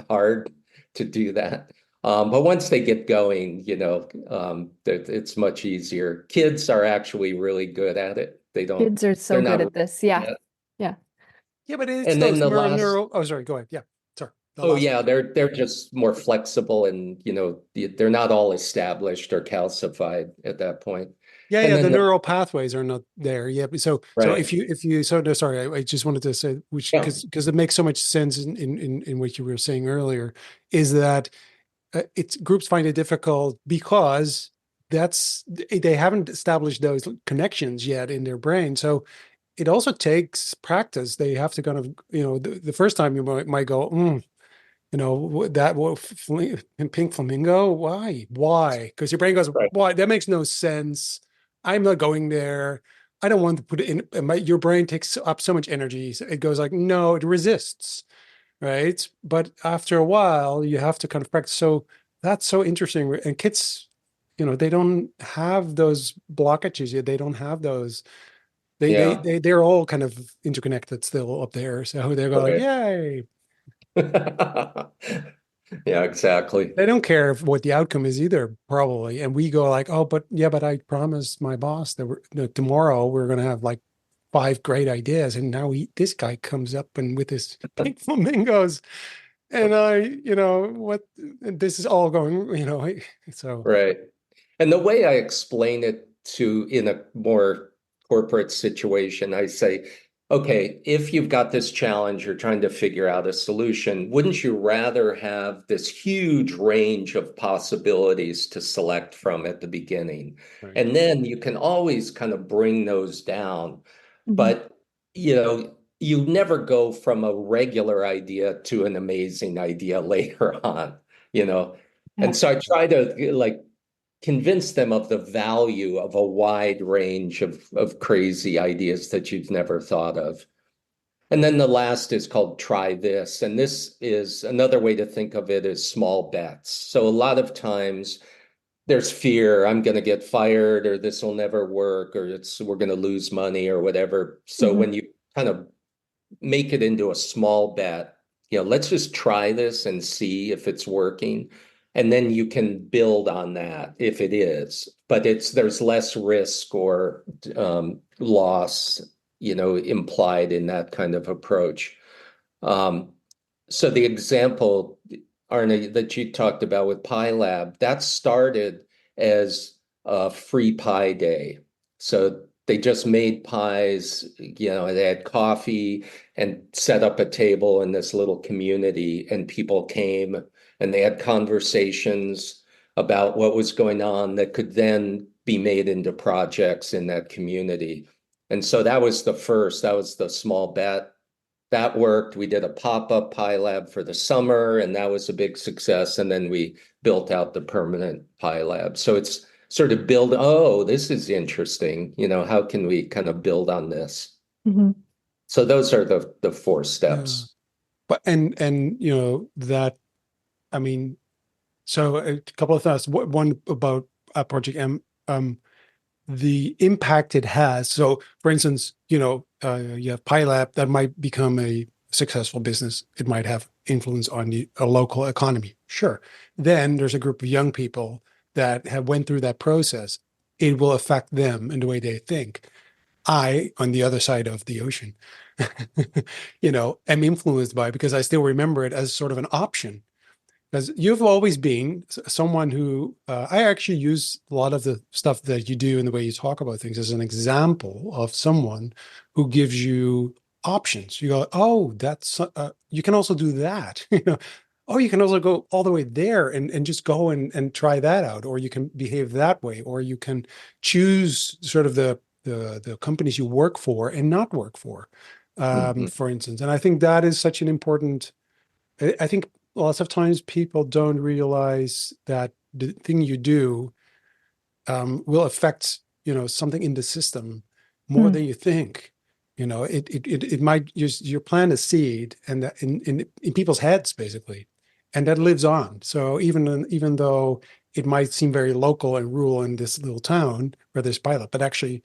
hard to do that. But once they get going, it's much easier. Kids are actually really good at it. Kids are They're so good not at this. Yeah. yet. Yeah. Yeah, but it's And then those the last neural. Oh, sorry. Go ahead. Yeah, sorry. The Oh last. yeah, they're just more flexible, and they're not all established or calcified at that point. Yeah, And yeah, the then neural pathways are not there. Yeah, so right, if you so no, sorry, I just wanted to say which yeah, because it makes so much sense in what you were saying earlier is that it's groups find it difficult because they haven't established those connections yet in their brain. So it also takes practice. They have to kind of the first time you might go, pink flamingo, why because your brain goes, right. why, that makes no sense. I'm not going there. I don't want to put it in your brain takes up so much energy. So it goes like, no, it resists, right? But after a while, you have to kind of practice. So that's so interesting. And kids, they don't have those blockages yet. They don't have those. Yeah, They're all kind of interconnected still up there. So they're going like, right. yay. Yeah, exactly. They don't care what the outcome is either, probably. And we go like, oh, but yeah, but I promised my boss that tomorrow we're going to have like 5 great ideas. And now this guy comes up and with his pink flamingos. And what, and this is all going, so. Right. And the way I explain it to in a more corporate situation, I say, okay, if you've got this challenge, you're trying to figure out a solution, wouldn't you rather have this huge range of possibilities to select from at the beginning? Right. And then you can always kind of bring those down. Mhm. But, you never go from a regular idea to an amazing idea later on, you know. Yeah. And so I try to like convince them of the value of a wide range of crazy ideas that you've never thought of. And then the last is called try this. And this is another way to think of it as small bets. So a lot of times there's fear, I'm going to get fired, or this will never work, or we're going to lose money or whatever. So Mhm. when you kind of make it into a small bet, let's just try this and see if it's working. And then you can build on that if it is, but there's less risk or loss, implied in that kind of approach. Um, so the example, Arne, that you talked about with Pi Lab, that started as a free pie day. So they just made pies, they had coffee and set up a table in this little community, and people came and they had conversations about what was going on that could then be made into projects in that community. And so that was the small bet that worked. We did a pop-up Pi Lab for the summer, and that was a big success. And then we built out the permanent Pi Lab. So it's sort of oh, this is interesting. How can we kind of build on this? Mhm. So those are the four Yeah. steps. But, and, that, I mean, so a couple of thoughts. One about Project M. The impact it has. So, for instance, you have PyLab that might become a successful business. It might have influence on a local economy. Sure. Then there's a group of young people that have went through that process. It will affect them in the way they think. I, on the other side of the ocean, am influenced by it because I still remember it as sort of an option because you've always been someone who I actually use a lot of the stuff that you do and the way you talk about things as an example of someone who gives you options. You go, oh, that's you can also do that. Oh, you can also go all the way there and just go and try that out, or you can behave that way, or you can choose sort of the companies you work for and not work Mhm. for instance. And I think that is such an important. I think lots of times people don't realize that the thing you do will affect, something in the system more than Mm. you think. It might just your plant a seed and in people's heads basically, and that lives on. So even though it might seem very local and rural in this little town where there's pilot, but actually,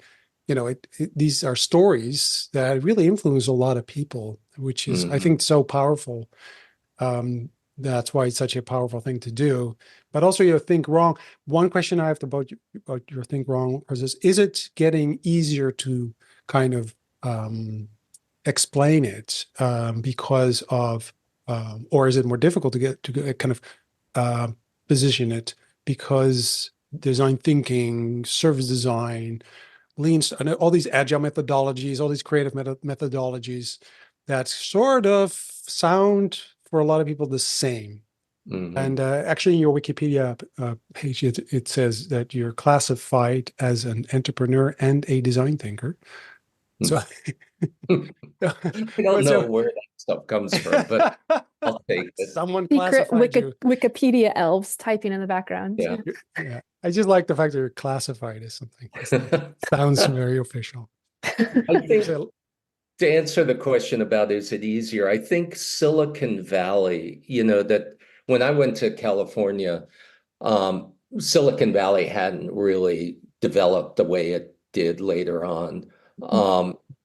these are stories that really influence a lot of people, which is I Mhm. think so powerful. That's why it's such a powerful thing to do. But also, your think wrong. One question I have about your think wrong is it getting easier to kind of explain it because of, or is it more difficult to kind of uh, position it because design thinking, service design, and all these agile methodologies, all these creative methodologies that sort of sound for a lot of people the same. Mhm. And actually, in your Wikipedia page, it says that you're classified as an entrepreneur and a design thinker. So I don't what's know your where that stuff comes from, but I'll take it. someone Secret classified you. Wikipedia elves typing in the background. Yeah. Yeah. I just like the fact that you're classified as something. Sounds very official. I think So, to answer the question about is it easier, I think Silicon Valley, that when I went to California, Silicon Valley hadn't really developed the way it did later on.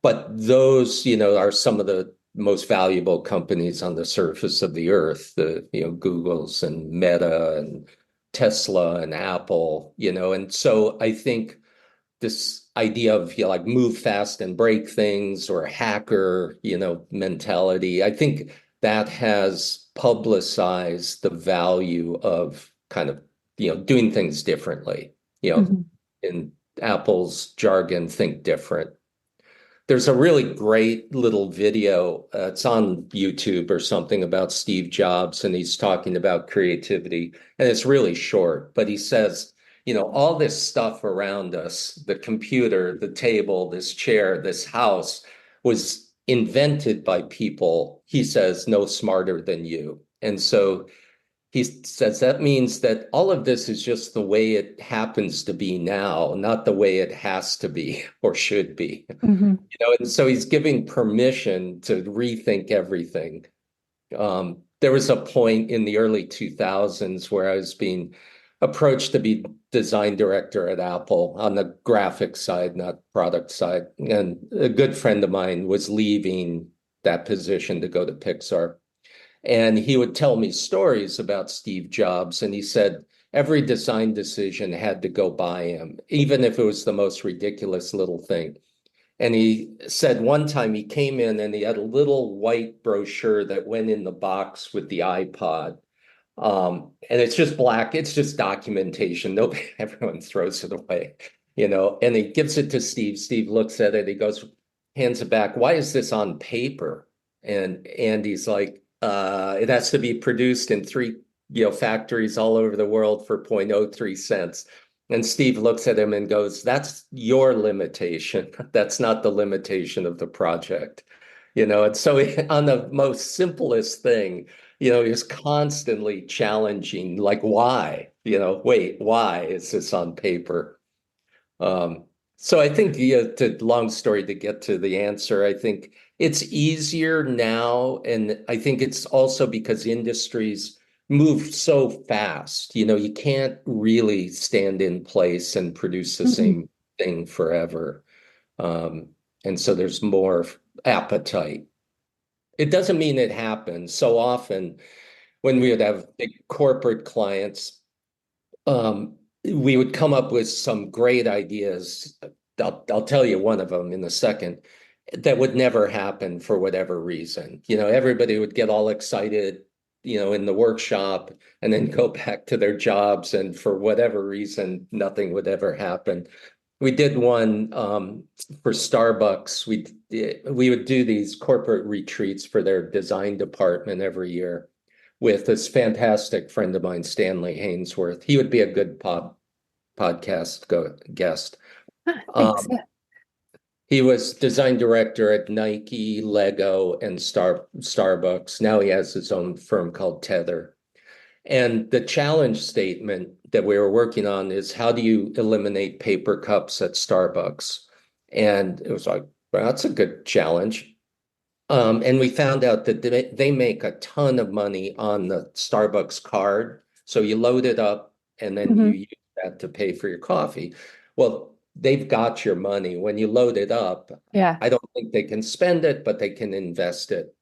But those, are some of the most valuable companies on the surface of the earth, the, Googles and Meta and Tesla and Apple, and so I think this idea of like move fast and break things or hacker, mentality. I think that has publicized the value of kind of, doing things differently, Mhm. in Apple's jargon, think different. There's a really great little video. It's on YouTube or something about Steve Jobs, and he's talking about creativity. And it's really short, but he says, all this stuff around us, the computer, the table, this chair, this house, was invented by people, he says, no smarter than you. And so he says that means that all of this is just the way it happens to be now, not the way it has to be or should be. Mhm. And so he's giving permission to rethink everything. There was a point in the early 2000s where I was being approached to be design director at Apple on the graphic side, not product side. And a good friend of mine was leaving that position to go to Pixar. And he would tell me stories about Steve Jobs. And he said every design decision had to go by him, even if it was the most ridiculous little thing. And he said one time he came in and he had a little white brochure that went in the box with the iPod. And it's just black, it's just documentation. Nobody, everyone throws it away, and he gives it to Steve. Steve looks at it, he goes, hands it back. Why is this on paper? And he's like, it has to be produced in three, factories all over the world for 0.03 cents. And Steve looks at him and goes, that's your limitation. That's not the limitation of the project. And so on the most simplest thing, he's constantly challenging, like, why? Wait, why is this on paper? Um, so I think, long story to get to the answer, I think it's easier now. And I think it's also because industries move so fast. You can't really stand in place and produce the Mhm. same thing forever. Um, and so there's more appetite. It doesn't mean it happens. So often when we would have big corporate clients, we would come up with some great ideas. I'll tell you one of them in a second that would never happen for whatever reason. Everybody would get all excited, in the workshop and then go back to their jobs. And for whatever reason, nothing would ever happen. We did one for Starbucks. We would do these corporate retreats for their design department every year with this fantastic friend of mine, Stanley Hainsworth. He would be a good podcast guest. Thanks. Um, he was design director at Nike, Lego, and Starbucks. Now he has his own firm called Tether. And the challenge statement that we were working on is how do you eliminate paper cups at Starbucks? And it was like, well, that's a good challenge. And we found out that they make a ton of money on the Starbucks card. So you load it up and then you Mhm. use that to pay for your coffee. Well, they've got your money. When you load it up, Yeah. I don't think they can spend it, but they can invest it.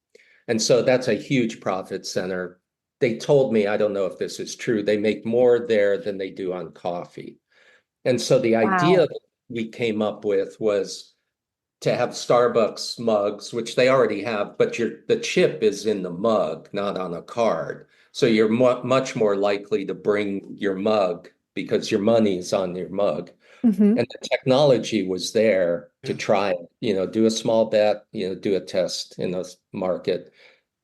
And so that's a huge profit center. They told me, I don't know if this is true, they make more there than they do on coffee. And so the idea Wow. that we came up with was to have Starbucks mugs, which they already have, but the chip is in the mug, not on a card. So you're much more likely to bring your mug because your money is on your mug. Hmm. And the technology was there to yeah. try it, do a small bet, do a test in the market.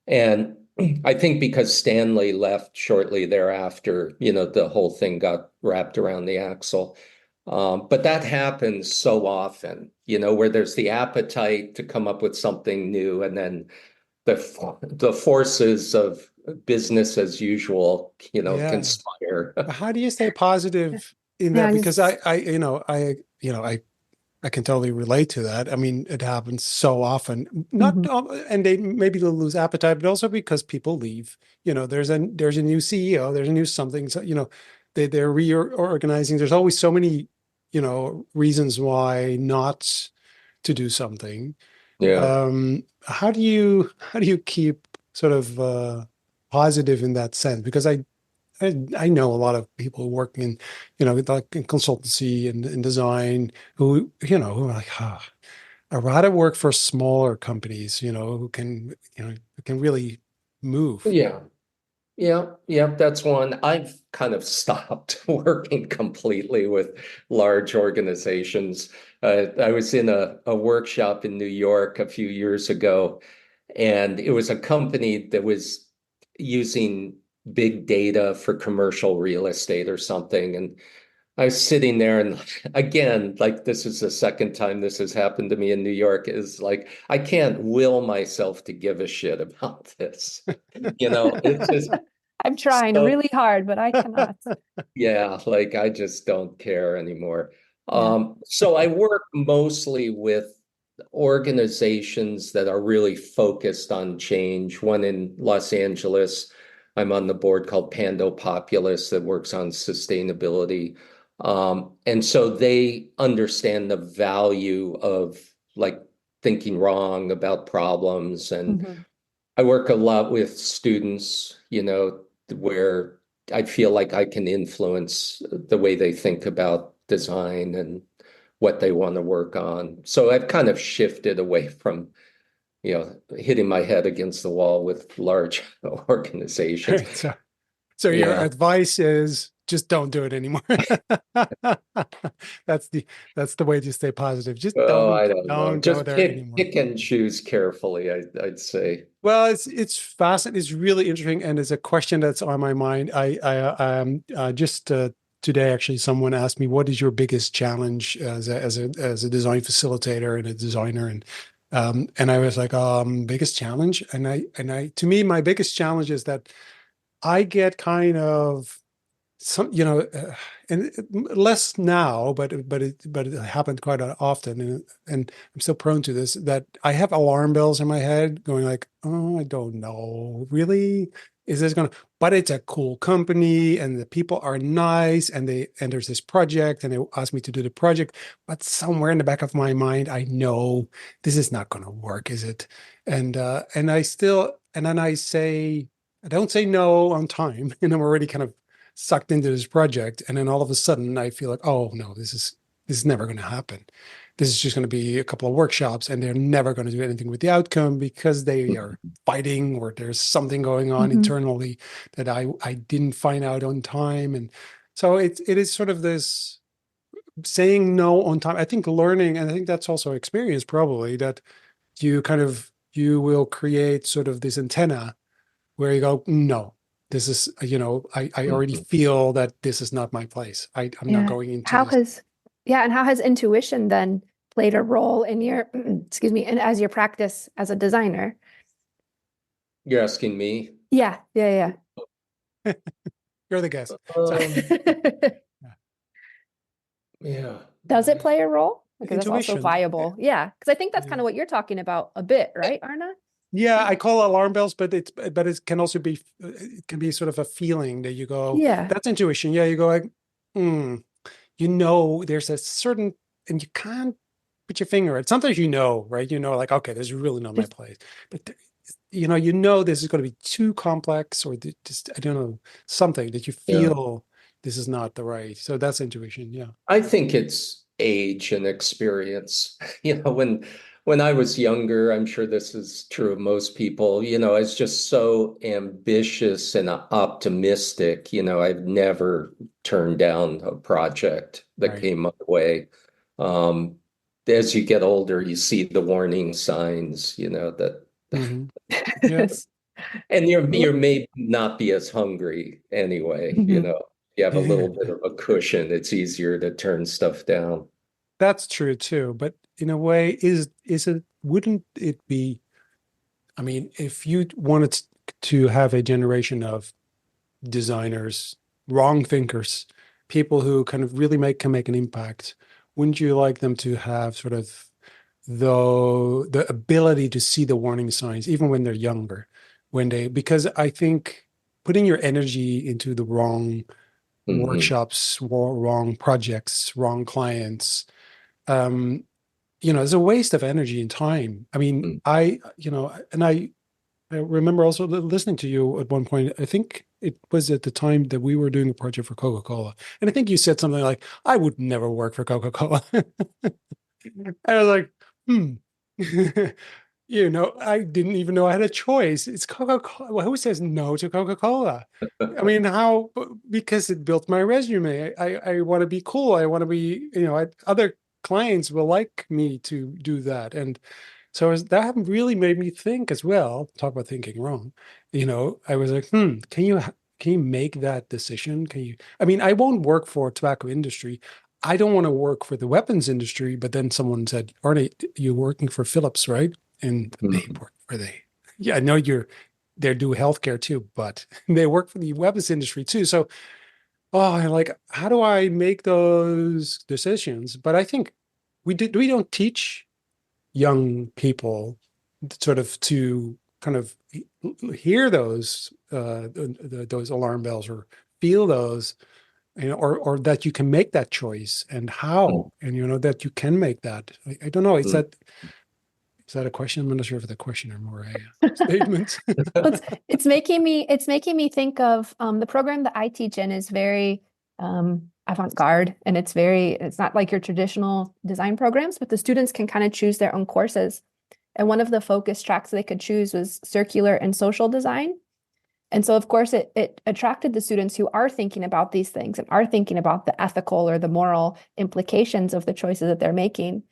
And I think because Stanley left shortly thereafter, the whole thing got wrapped around the axle. But that happens so often, where there's the appetite to come up with something new, and then the forces of business as usual, Yeah. conspire. But how do you stay positive in Yeah, that? Because I can totally relate to that. I mean, it happens so often. Not mhm, and maybe they'll lose appetite, but also because people leave. There's a new CEO, there's a new something. So, they're reorganizing. There's always so many, reasons why not to do something. Yeah. How do you keep sort of positive in that sense? Because I know a lot of people working in, like in consultancy and in design who are like, I'd rather work for smaller companies, who can really move. Yeah. Yeah, yeah, that's one. I've kind of stopped working completely with large organizations. I was in a workshop in New York a few years ago, and it was a company that was using big data for commercial real estate or something. And I was sitting there, and again, like this is the second time this has happened to me in New York, is like I can't will myself to give a shit about this. It's just I'm trying so, really hard, but I cannot. yeah, like I just don't care anymore. Yeah. So I work mostly with organizations that are really focused on change. One in Los Angeles, I'm on the board called Pando Populous that works on sustainability. And so they understand the value of like thinking wrong about problems. And Mhm. I work a lot with students, where I feel like I can influence the way they think about design and what they want to work on. So I've kind of shifted away from, hitting my head against the wall with large organizations. Right. So your Yeah. advice is just don't do it anymore. That's the that's the way to stay positive. Just Oh, I don't don't know. don't go Just there pick anymore. pick and choose carefully, I'd say. Well, it's fascinating. It's really interesting, and it's a question that's on my mind. I just today actually someone asked me, "What is your biggest challenge as a design facilitator and a designer?" And I was like, biggest challenge, and I to me my biggest challenge is that I get kind of some, and less now, but it happened quite often, and I'm still prone to this. That I have alarm bells in my head going like, oh, I don't know, really, is this gonna? But it's a cool company, and the people are nice, and there's this project, and they asked me to do the project, but somewhere in the back of my mind, I know this is not gonna work, is it? And I still, and then I don't say no on time, and I'm already kind of sucked into this project, and then all of a sudden I feel like, oh no, this is never going to happen. This is just going to be a couple of workshops, and they're never going to do anything with the outcome because they are fighting, or there's something going on Mhm. internally that I didn't find out on time. And so it is sort of this saying no on time. I think learning, and I think that's also experience probably, that you will create sort of this antenna where you go, no, this is, I already Mhm. feel that this is not my place. I'm not Yeah. going into How this. has, yeah, and how has intuition then played a role in your, excuse me, and as your practice as a designer? You're asking me? Yeah, yeah, You're the guest. So Um, yeah. yeah. yeah. Does it play a role? Because that's also Intuition. viable. Yeah, because I think that's kind Yeah. of what you're talking about a bit, right, Arna? Yeah, I call alarm bells, but it can also be, it can be sort of a feeling that you go, Yeah. that's intuition. Yeah, you go like, hmm, there's a certain, and you can't put your finger at. Sometimes right? Like, okay, this is really not my Just place. But this is going to be too complex, or just I don't know, something that you Yeah. feel this is not the right. So that's intuition. Yeah. I think it's age and experience. When I was younger, I'm sure this is true of most people, I was just so ambitious and optimistic. I've never turned down a project that Right. came my way. Um, as you get older, you see the warning signs, that Hmm. Yeah. and you may not be as hungry anyway, Mhm. you have a Yeah, little bit of a cushion, it's easier to turn stuff down. that's true too. But in a way, is it wouldn't it be, I mean, if you wanted to have a generation of designers, wrong thinkers, people who kind of really can make an impact, wouldn't you like them to have sort of the ability to see the warning signs even when they're younger, when they, because I think putting your energy into the wrong Hmm. workshops, wrong projects, wrong clients, um, it's a waste of energy and time. I mean, I remember also listening to you at one point. I think it was at the time that we were doing a project for Coca-Cola. And I think you said something like, I would never work for Coca-Cola. I was like, hmm. I didn't even know I had a choice. It's Coca-Cola. Well, who says no to Coca-Cola? I mean, how? Because it built my resume. I want to be cool. I want to be, other clients will like me to do that. And so that really made me think as well. Talk about thinking wrong. I was like, can you make that decision? Can you? I mean, I won't work for tobacco industry. I don't want to work for the weapons industry. But then someone said, Arnie, you're working for Philips, right? And they Hmm. work for yeah, I know they do healthcare too, but they work for the weapons industry too. So, I'm like, how do I make those decisions? But I think we don't teach young people sort of to kind of hear those those alarm bells or feel those, or that you can make that choice and how, and that you can make that. I don't know. Is that a question? I'm not sure if it's a question or more a statement. Well, it's making me think of the program that I teach in is very avant-garde, and it's not like your traditional design programs, but the students can kind of choose their own courses. And one of the focus tracks they could choose was circular and social design. And so, of course, it attracted the students who are thinking about these things and are thinking about the ethical or the moral implications of the choices that they're making.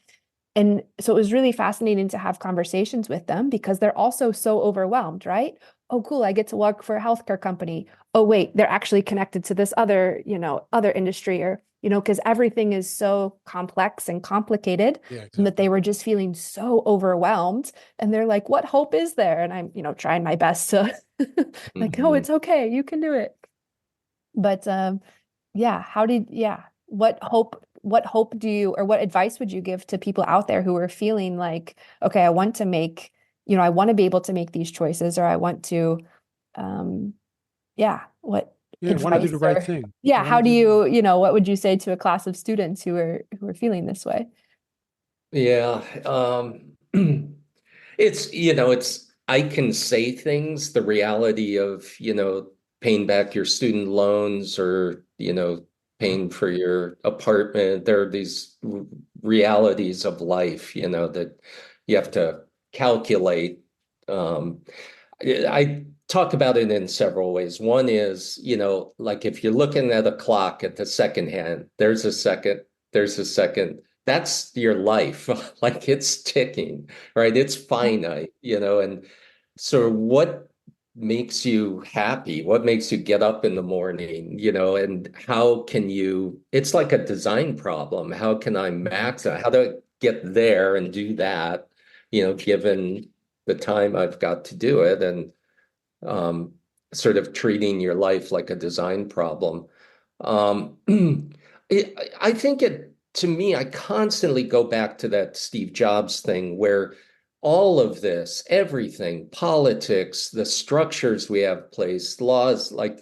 And so it was really fascinating to have conversations with them because they're also so overwhelmed, right? Oh, cool, I get to work for a healthcare company. Oh, wait, they're actually connected to this other industry, or, because everything is so complex and complicated, Yeah, and that exactly. they were just feeling so overwhelmed. And they're like, what hope is there? And I'm, trying my best to like, oh, Hmm. it's okay, you can do it. But yeah, what hope do you, or what advice would you give to people out there who are feeling like, okay, I want to be able to make these choices, or I want to, um, yeah, what Yeah, I want to do advice, the right or thing. I yeah, want how to do do the you, what would you say to a class of students who are feeling this way? Yeah. I can say things, the reality of, paying back your student loans or, paying for your apartment. There are these realities of life, that you have to calculate. Um, I talk about it in several ways. One is, like if you're looking at a clock at the second hand, there's a second. That's your life. Like it's ticking, right? It's finite, and so what makes you happy? What makes you get up in the morning, and how can it's like a design problem. How can I how do I get there and do that, given the time I've got to do it, and um, sort of treating your life like a design problem. Um, I think to me, I constantly go back to that Steve Jobs thing where all of this, everything, politics, the structures we have placed, laws, like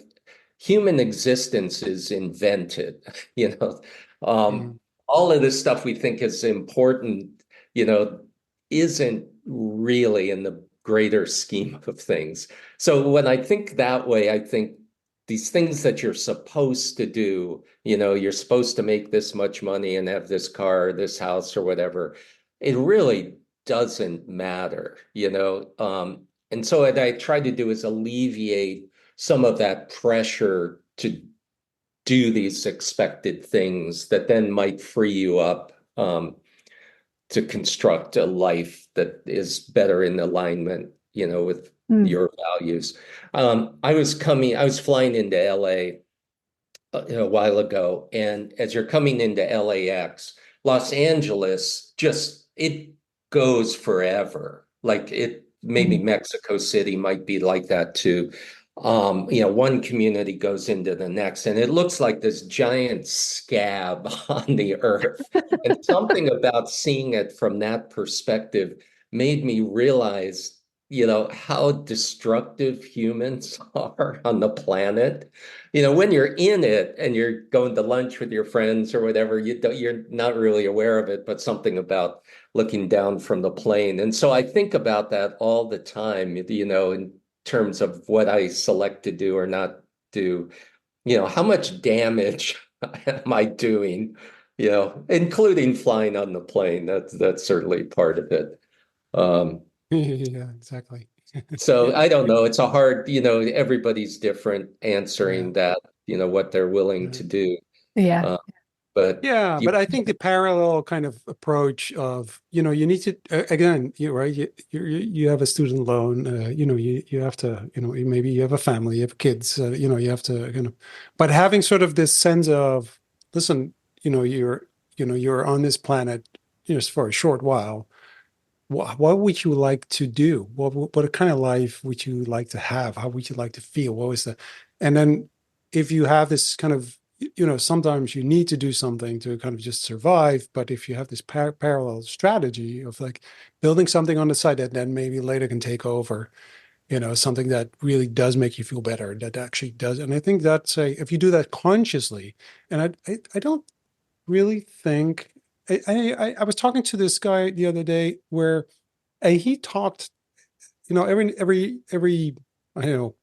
human existence is invented, you know. Um, Mhm. all of this stuff we think is important, you know, isn't really in the greater scheme of things. So when I think that way, I think these things that you're supposed to do, you're supposed to make this much money and have this car, this house, or whatever. It really doesn't matter, and so what I try to do is alleviate some of that pressure to do these expected things that then might free you up to construct a life that is better in alignment, with Mm. your values. I was flying into LA a while ago, and as you're coming into LAX, Los Angeles just it goes forever. Like it, maybe Mhm. Mexico City might be like that too. One community goes into the next, and it looks like this giant scab on the earth. And something about seeing it from that perspective made me realize, how destructive humans are on the planet. When you're in it and you're going to lunch with your friends or whatever, you're not really aware of it, but something about looking down from the plane. And so I think about that all the time, in terms of what I select to do or not do. How much damage am I doing, including flying on the plane. That's certainly part of it. Um, Yeah, exactly. so Yeah. I don't know. It's a hard, everybody's different Yeah. answering that, what they're willing Yeah. to do. Yeah. Uh, but Yeah, you, but I think the parallel kind of approach of, you need to, again, right, you have a student loan, you have to, maybe you have a family, you have kids, you have to, but having sort of this sense of, listen, you're on this planet, just for a short while. What would you like to do? What kind of life would you like to have? How would you like to feel? What was the, and then if you have this kind of, sometimes you need to do something to kind of just survive. But if you have this parallel strategy of like building something on the side that then maybe later can take over, something that really does make you feel better, that actually does. And I think that's if you do that consciously, and I don't really think, I was talking to this guy the other day where and he talked, every, I don't know,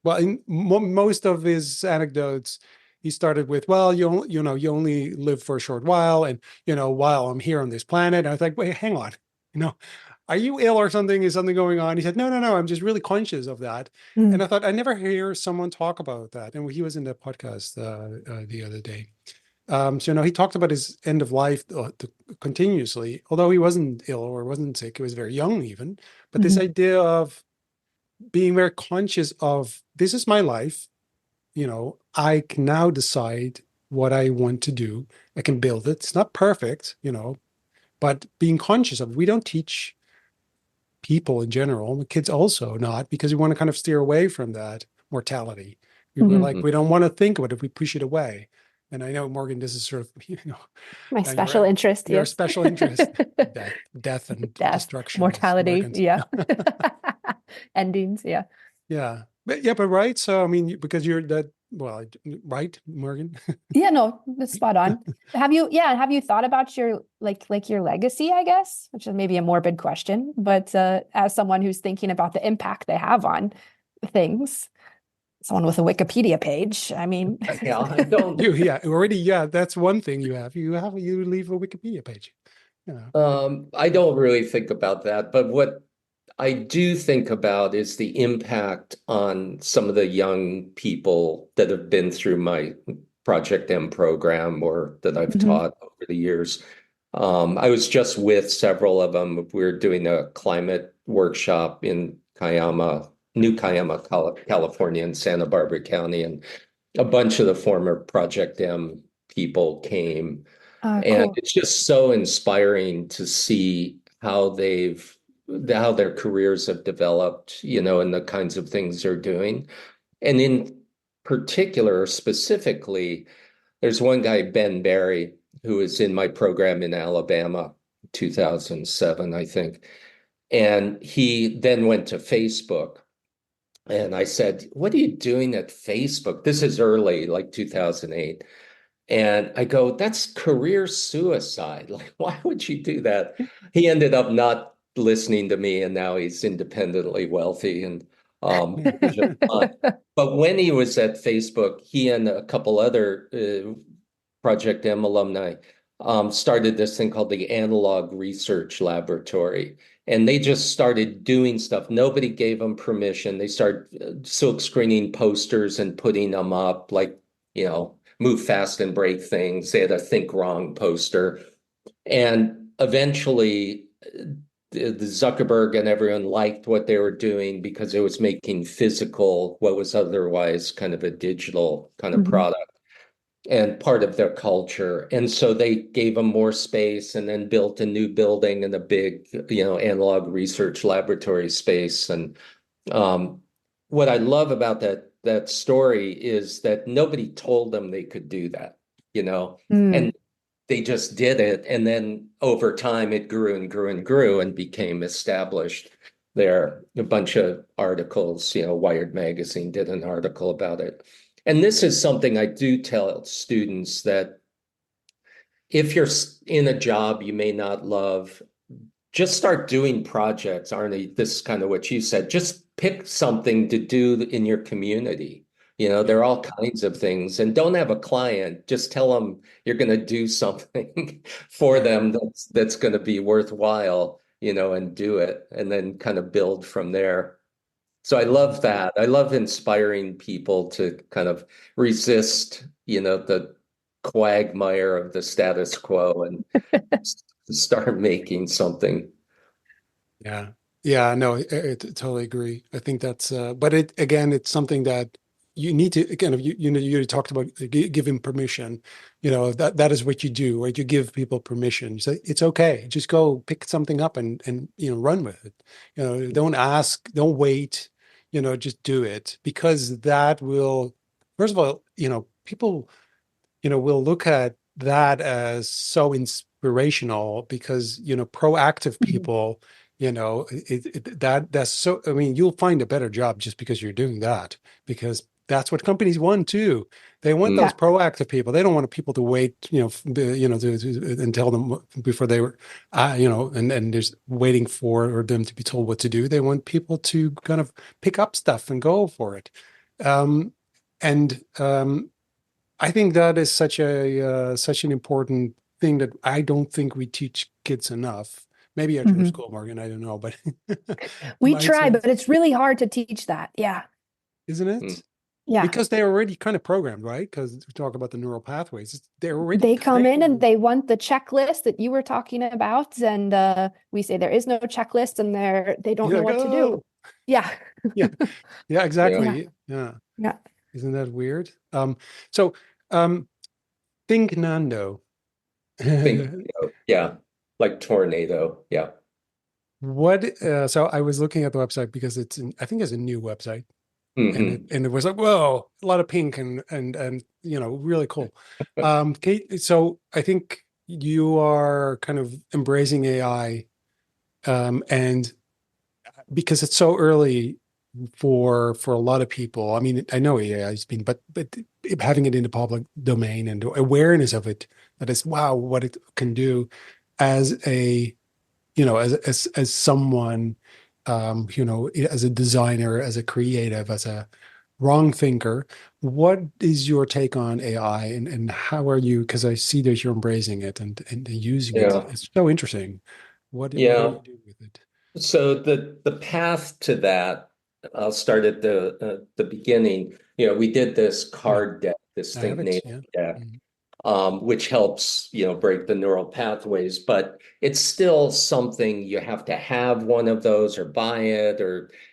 well, in most of his anecdotes, he started with, well, you only live for a short while, and while I'm here on this planet. And I was like, wait, hang on, you know, are you ill or something? Is something going on? He said, no, no, no, I'm just really conscious of that. And Mm. I thought I never hear someone talk about that. And he was in the podcast the other day. So he talked about his end of life continuously, although he wasn't ill or wasn't sick. He was very young even. But this Mhm. idea of being very conscious of this is my life. I can now decide what I want to do. I can build it. It's not perfect, but being conscious of it. We don't teach people in general, the kids also not, because we want to kind of steer away from that mortality. We're Mhm. like, we don't want to think about it. We push it away. And I know, Morgan, this is sort of, My now special interest, you're a yes. special interest, death and Death, destruction, as mortality, Americans. yeah. Endings, yeah. Yeah. But yeah, but right. So, I mean, because you're that, well, right, Morgan? Yeah, no, that's spot on. Have you thought about your like your legacy, I guess, which is maybe a morbid question, but as someone who's thinking about the impact they have on things, someone with a Wikipedia page, I mean, yeah, I don't. Yeah, already, yeah, that's one thing you have. You leave a Wikipedia page. Yeah. I don't really think about that, but what I do think about is the impact on some of the young people that have been through my Project M program or that I've Mhm. taught over the years. I was just with several of them. We are doing a climate workshop in New Cayama, California, in Santa Barbara County, and a bunch of the former Project M people came. And Cool. it's just so inspiring to see how their careers have developed, and the kinds of things they're doing. And in particular, specifically, there's one guy, Ben Barry, who is in my program in Alabama, 2007, I think. And he then went to Facebook. And I said, "What are you doing at Facebook?" This is early, like 2008. And I go, "That's career suicide. Like, why would you do that?" He ended up not listening to me, and now he's independently wealthy, and it was just fun. But when he was at Facebook, he and a couple other Project M alumni started this thing called the Analog Research Laboratory. And they just started doing stuff. Nobody gave them permission. They started silk screening posters and putting them up, like, move fast and break things. They had a think wrong poster. And eventually, the Zuckerberg and everyone liked what they were doing because it was making physical what was otherwise kind of a digital kind of Mhm. product. and part of their culture. And so they gave them more space and then built a new building and a big, analog research laboratory space. And um, what I love about that story is that nobody told them they could do that, Mm. and they just did it. And then over time, it grew and grew and grew and became established there. A bunch of articles, Wired Magazine did an article about it. And this is something I do tell students that if you're in a job you may not love, just start doing projects. Arnie, this is kind of what you said. Just pick something to do in your community. Yeah. There are all kinds of things. And don't have a client. Just tell them you're going to do something for Yeah. them that's going to be worthwhile, and do it, and then kind of build from there. So I love that. I love inspiring people to kind of resist, the quagmire of the status quo and start making something. Yeah. Yeah, no, I totally agree. I think that's but it again, it's something that you need to kind of you talked about giving permission. That is what you do, right? You give people permission. So it's okay. Just go pick something up and run with it. Don't ask, don't wait, just do it because that will first of all, people we'll look at that as so inspirational because, proactive Mhm. people, that's so, I mean, you'll find a better job just because you're doing that, because that's what companies want too. They want those Yeah. proactive people. They don't want people to wait, and tell them before they were, and there's waiting for or them to be told what to do. They want people to kind of pick up stuff and go for it. Um, and I think that is such an important thing that I don't think we teach kids enough. Maybe at your Mhm. school, Morgan, I don't know, but We my try, experience, but it's really hard to teach that. Yeah. isn't Mm. it? Yeah. Because they're already kind of programmed, right? Because we talk about the neural pathways. They're already They come kind in and of, they want the checklist that you were talking about. And we say there is no checklist and they don't you're know like, what to do. oh, Yeah. yeah, yeah, Yeah. Yeah. exactly. Yeah. Yeah. Isn't that weird? So um, think Nando. Think, yeah, like tornado. Yeah. So I was looking at the website because I think it's a new website. and it Hmm. and it was like, whoa, a lot of pink and really cool. Kate, so I think you are kind of embracing AI, and because it's so early for a lot of people. I mean, I know AI has been, but having it in the public domain and awareness of it, that is wow, what it can do as a as someone, as a designer, as a creative, as a wrong thinker. What is your take on AI and how are you? Because I see that you're embracing it and using it. Yeah. It's so interesting. What are Yeah. you doing with it? So the path to that, I'll start at the beginning. We did this Yeah, card deck, this I have Think it. Native Yeah. deck, Mhm. which helps, break the neural pathways, but it's still something you have to have one of those or buy it,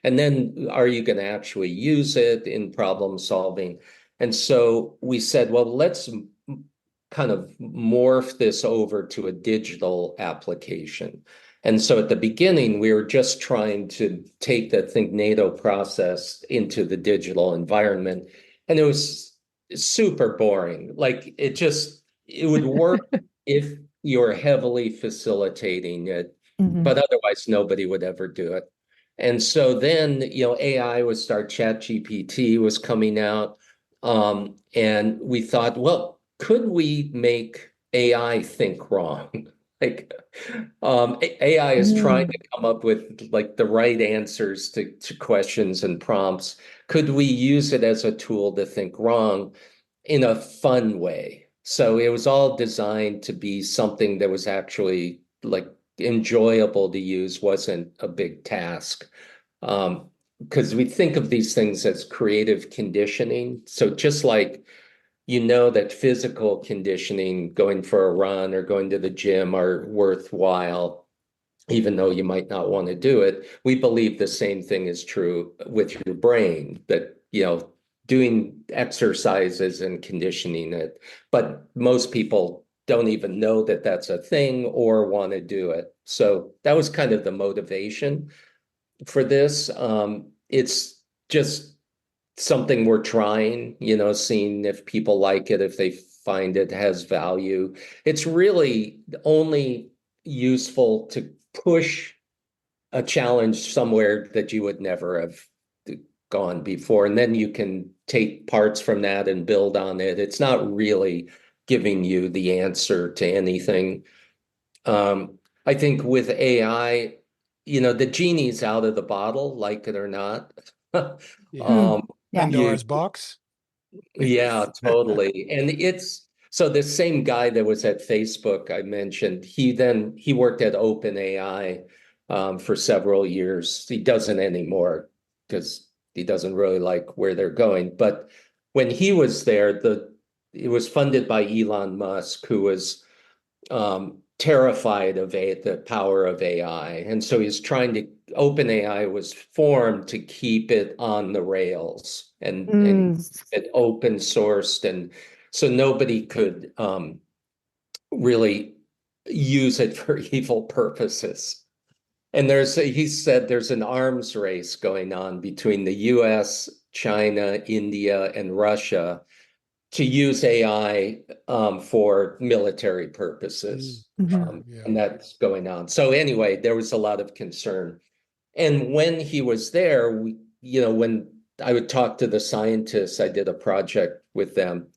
and then are you going to actually use it in problem solving? And so we said, well, let's kind of morph this over to a digital application. And so at the beginning, we were just trying to take the Think NATO process into the digital environment. And it was super boring. Like it would work if you're heavily facilitating it, Mhm. but otherwise nobody would ever do it. And so then, AI was start, ChatGPT was coming out. And we thought, well, could we make AI think wrong? Like, AI is trying Mm. to come up with like the right answers to questions and prompts. Could we use it as a tool to think wrong in a fun way? So it was all designed to be something that was actually like enjoyable to use, wasn't a big task. Because we think of these things as creative conditioning. So just like that physical conditioning, going for a run or going to the gym are worthwhile, even though you might not want to do it. We believe the same thing is true with your brain, that, doing exercises and conditioning it. But most people don't even know that that's a thing or want to do it. So that was kind of the motivation for this. It's just something we're trying, seeing if people like it, if they find it has value. It's really only useful to push a challenge somewhere that you would never have gone before. And then you can take parts from that and build on it. It's not really giving you the answer to anything. I think with AI, the genie's out of the bottle, like it or not. Yeah. Mm. Um, Yeah. you, Pandora's box. yeah, totally. And so the same guy that was at Facebook I mentioned, he worked at OpenAI for several years. He doesn't anymore because he doesn't really like where they're going. But when he was there, it was funded by Elon Musk, who was terrified of the power of AI. And so he's trying to, OpenAI was formed to keep it on the rails and Mm. it open sourced. And so nobody could really use it for evil purposes. And he said there's an arms race going on between the US, China, India, and Russia to use AI for military purposes. Mhm. And Yeah. that's going on. So anyway, there was a lot of concern. And when he was there, when I would talk to the scientists, I did a project with them.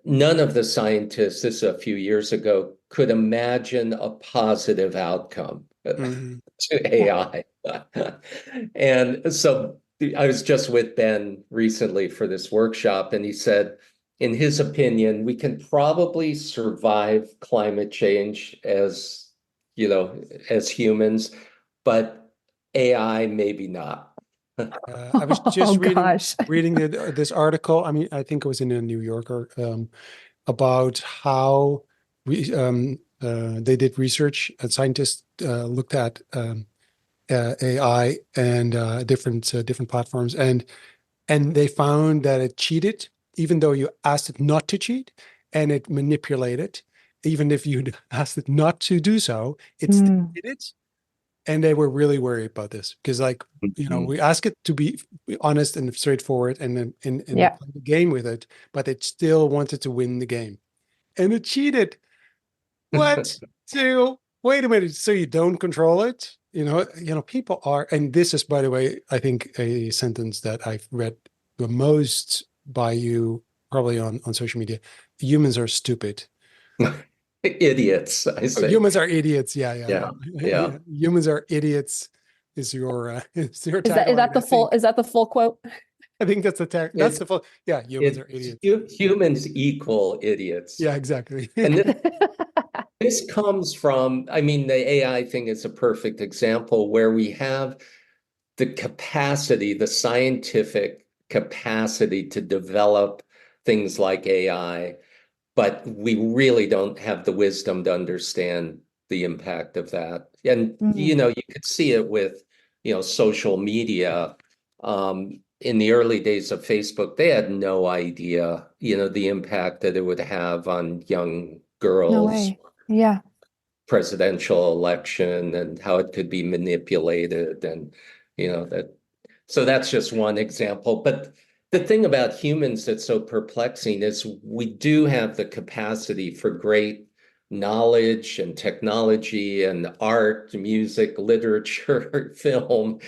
None of the scientists, this is a few years ago, could imagine a positive outcome Mhm. to Yeah. AI. And so I was just with Ben recently for this workshop, and he said, in his opinion, we can probably survive climate change as humans, but AI maybe not. I was Oh just gosh. reading this article. I mean, I think it was in a New Yorker, about how they did research. Scientists looked at AI and different platforms, and they found that it cheated, even though you asked it not to cheat, and it manipulated. Even if you asked it not to do so, it still Mm. did it. And they were really worried about this because, like, Mhm. we ask it to be honest and straightforward and then and Yeah. play the game with it, but it still wanted to win the game, and it cheated. What? So wait a minute. So you don't control it? People are, and this is, by the way, I think a sentence that I've read the most by you probably on social media. Humans are stupid. Idiots, I say. Humans are idiots. Yeah, yeah, Yeah, yeah. yeah. Humans are idiots is your is your Is that is tagline, that I the full think. is that the full quote? I think that's the tag. That's It, the full. Yeah, humans are it's idiots. humans equal idiots. Yeah, exactly. And this comes from, I mean, the AI thing is a perfect example where we have the capacity, the scientific capacity to develop things like AI, but we really don't have the wisdom to understand the impact of that. And, Mm. you could see it with, social media. In the early days of Facebook, they had no idea, the impact that it would have on young No girls, way. Yeah. presidential election, and how it could be manipulated. And, that. So that's just one example. But the thing about humans that's so perplexing is we do have the capacity for great knowledge and technology and art, music, literature, film,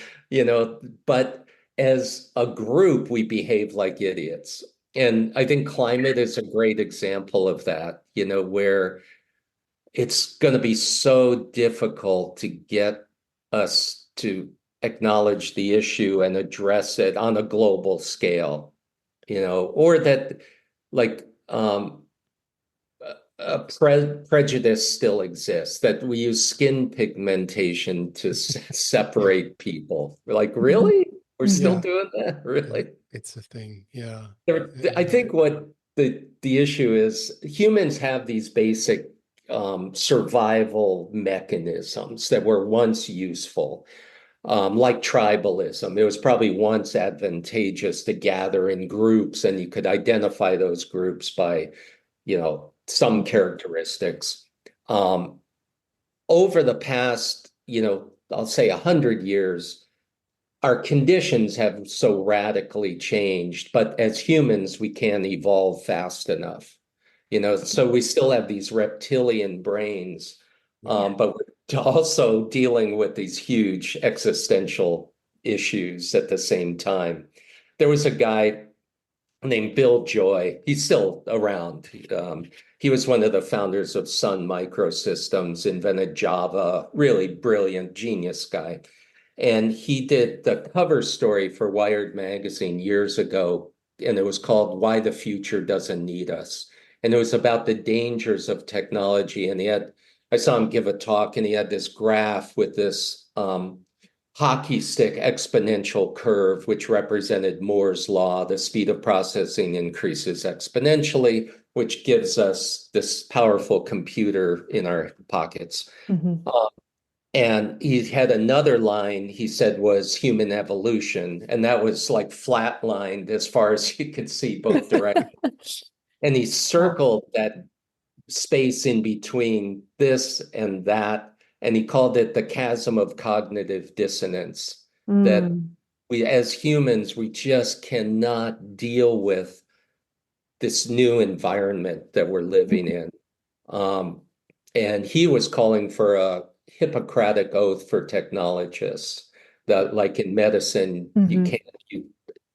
but as a group, we behave like idiots. And I think climate is a great example of that, where it's going to be so difficult to get us to acknowledge the issue and address it on a global scale, or that like prejudice still exists, that we use skin pigmentation to Yeah, separate people. We're like, Mhm. really? We're still Mhm. yeah, doing that? yeah. Really? It's a thing. Yeah. I think what the issue is, humans have these basic survival mechanisms that were once useful. like tribalism. It was probably once advantageous to gather in groups, and you could identify those groups by, some characteristics. Um, Over the past, I'll say 100 years, our conditions have so radically changed, but as humans, we can't evolve fast enough. So we still have these reptilian brains, Yeah. but we're also dealing with these huge existential issues at the same time. There was a guy named Bill Joy. He's still around. He was one of the founders of Sun Microsystems, invented Java, really brilliant, genius guy. And he did the cover story for Wired magazine years ago, and it was called Why the Future Doesn't Need Us. And it was about the dangers of technology. And I saw him give a talk, and he had this graph with this hockey stick exponential curve, which represented Moore's law. The speed of processing increases exponentially, which gives us this powerful computer in our pockets. Mm-hmm. And he had another line he said was human evolution, and that was like flatlined as far as you could see both directions. And he Wow. circled that space in between this and that, and he called it the chasm of cognitive dissonance. That Mm. we, as humans, we just cannot deal with this new environment that we're living in. Um, and he was calling for a Hippocratic oath for technologists that, like in medicine, you Mm-hmm. can't, you,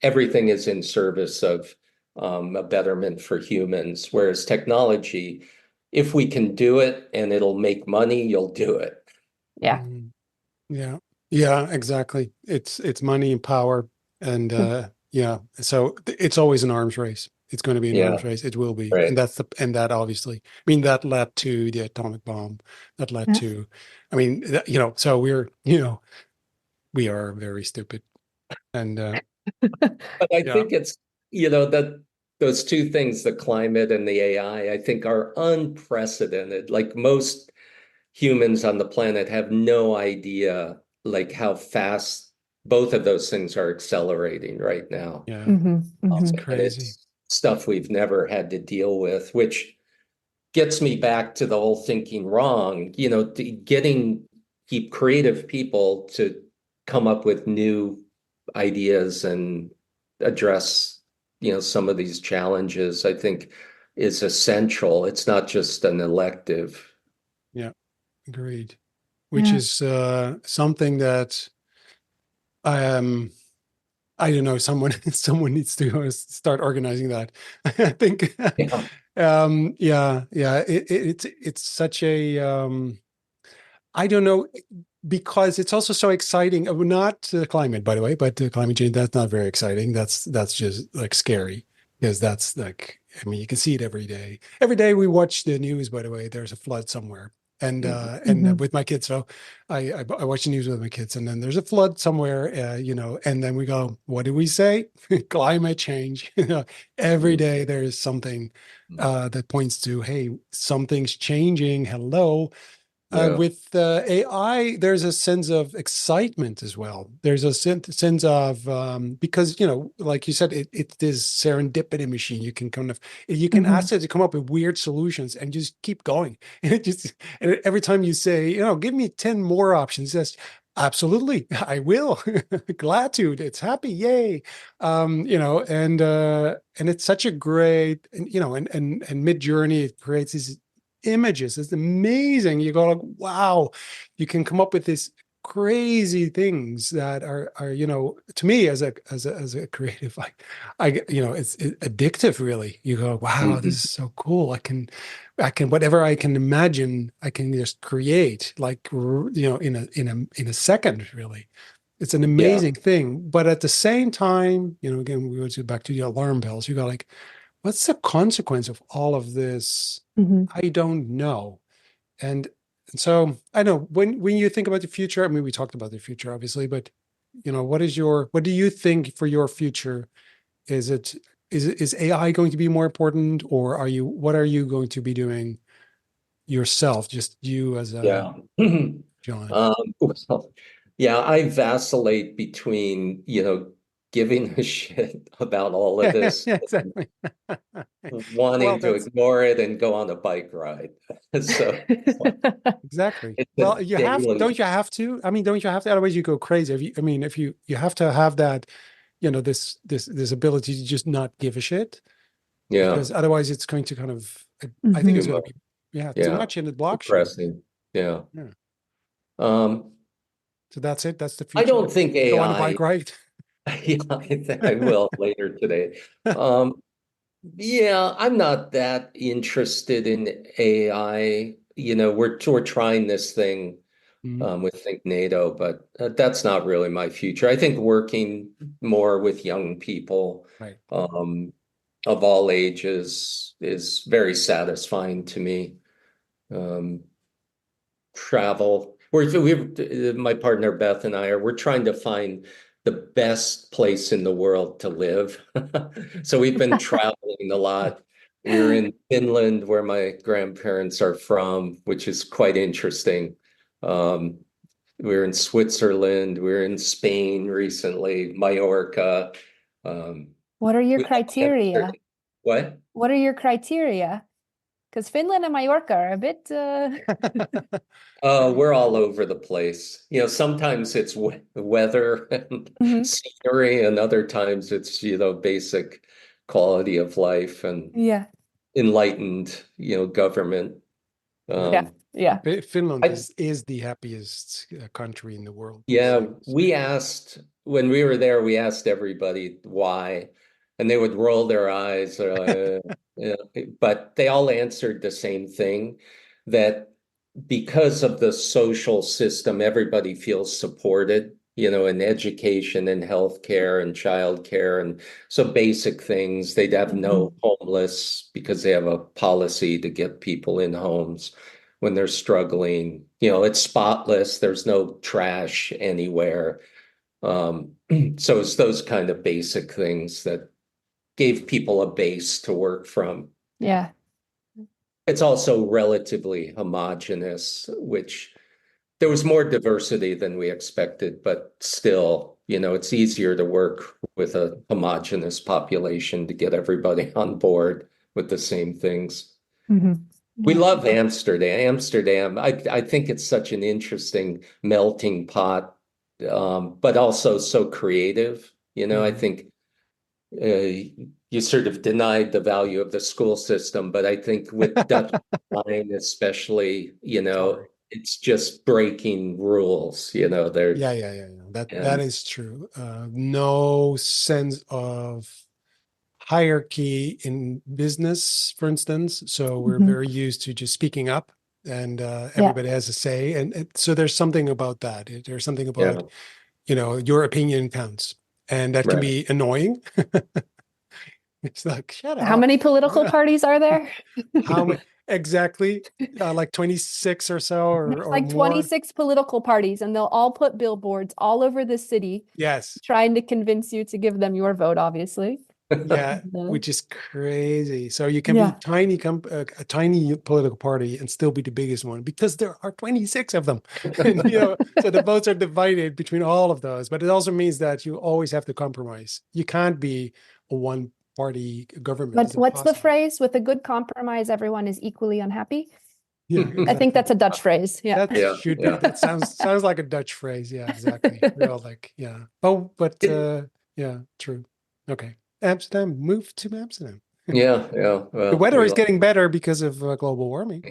everything is in service of a betterment for humans. Whereas technology, if we can do it and it'll make money, you'll do it. Yeah. Mm, yeah. Yeah, exactly. It's money and power. And yeah. So it's always an arms race. It's going to be an Yeah, arms race. It will be. right. And that obviously, I mean, that led to the atomic bomb. That led Yeah. to, I mean, so we are very stupid. And But I yeah, think it's, that those two things, the climate and the AI, I think are unprecedented. Like most humans on the planet have no idea like how fast both of those things are accelerating right now. yeah, Mm-hmm. it's Mm-hmm. And crazy. it's stuff we've never had to deal with, which gets me back to the whole thinking wrong, keep creative people to come up with new ideas and address, some of these challenges, I think is essential. It's not just an elective. Yeah, agreed. Which Yeah. is something that um I don't know, someone someone needs to start organizing that. I think Yeah. yeah, it's such a I don't know, because it's also so exciting. Not the climate, by the way, but climate change, that's not very exciting. That's just like scary, because that's like, I mean, you can see it every day. Every day we watch the news, by the way, there's a flood somewhere. Mhm. Mm-hmm. With my kids, so I watch the news with my kids, and then there's a flood somewhere, and then we go, what do we say? Climate change. Every day there is something that points to, hey, something's changing. Hello. Yeah. With AI, there's a sense of excitement as well. There's a sense of because like you said, it is serendipity machine. You can Mm-hmm. ask it to come up with weird solutions and just keep going. And every time you say, give me 10 more options, it says, absolutely, I will. Glad to. It's happy, yay. And it's such a great, and Mid Journey, it creates these images. It's amazing. You go like, wow, you can come up with these crazy things that are to me as a creative, it's addictive, really. You go, wow, this Mhm. is so cool. I can whatever I can imagine, I can just create, like, in a second, really. It's an Yeah. amazing thing. But at the same time, again, we go back to the alarm bells. You go like, what's the consequence of all of this? Mm-hmm. I don't know. And so I know, when you think about the future, I mean, we talked about the future, obviously, but what do you think for your future? Is it is AI going to be more important, or what are you going to be doing yourself, just you as a Yeah. John? Well, Yeah, I vacillate between, giving a shit about all of Yeah, this, yeah, exactly. Well, wanting to that's ignore it and go on a bike ride. So exactly. it's a Well, you have, daily, don't you have to? I mean, don't you have to? Otherwise, you go crazy. If you, I mean, if you have to have that, this ability to just not give a shit, yeah, because otherwise, it's going to kind of, I think Mhm. too it's going to much. be, yeah, too Yeah, much, and it blocks you. depressing. Yeah. Yeah. Um, So that's it. That's the I future. don't think Go on a AI, bike ride. yeah, I think I will later today. Um, Yeah, I'm not that interested in AI. We're trying this thing Mhm. with Think NATO, but that's not really my future. I think working more with young people Right. um, of all ages is very satisfying to me. Um, Travel. My partner Beth and we're trying to find the best place in the world to live. So we've been traveling a lot. We were in Finland, where my grandparents are from, which is quite interesting. Um, we were in Switzerland. We were in Spain recently, Mallorca. Um, What are your we love Amsterdam. criteria? What? What are your criteria? Because Finland and Mallorca are a bit We're all over the place. Sometimes it's weather and Mhm. scenery, and other times it's, basic quality of life and Yeah. enlightened, government. Yeah. Um, Yeah. Finland I, is the happiest country in the world. yeah, So, we asked when we were there, we asked everybody why, and they would roll their eyes. Yeah, but they all answered the same thing, that because of the social system, everybody feels supported, in education and healthcare and childcare. And so basic things, they'd have no Mhm. homeless because they have a policy to get people in homes when they're struggling. It's spotless. There's no trash anywhere. Um, so it's those kind of basic things that gave people a base to work from. Yeah. It's also relatively homogenous, which there was more diversity than we expected, but still, it's easier to work with a homogenous population to get everybody on board with the same things. Mhm. We Yeah. love Amsterdam. I think it's such an interesting melting pot, but also so creative. I mhm. think you sort of denied the value of the school system, but I think with Dutch line especially, Sorry. it's just breaking rules. Yeah, yeah, yeah, yeah. That And is true. No sense of hierarchy in business, for instance. So we're Mhm. very used to just speaking up, and Yeah. everybody has a say. And so there's something about that. There's something yeah, about, your opinion counts, and that can right. be annoying. It's like, shut How up. many political parties are there? How many exactly? Like 26 or so, There's or like more? 26 political parties, and they'll all put billboards all over the city Yes. trying to convince you to give them your vote, obviously. Yeah, Uh, which is crazy. So you can be yeah. a tiny political party and still be the biggest one because there are 26 of them. And so the votes are divided between all of those. But it also means that you always have to compromise. You can't be a one party government. But It's what's the impossible. phrase? With a good compromise, everyone is equally unhappy. Yeah, I think exactly. that's a Dutch phrase. Yeah. That Yeah, should be. yeah. That sounds like a Dutch phrase. Yeah, exactly. We're all like, yeah. Oh, but yeah, true. Okay. Amsterdam, move to Amsterdam. Yeah, yeah. The Well, weather is getting better because of global warming.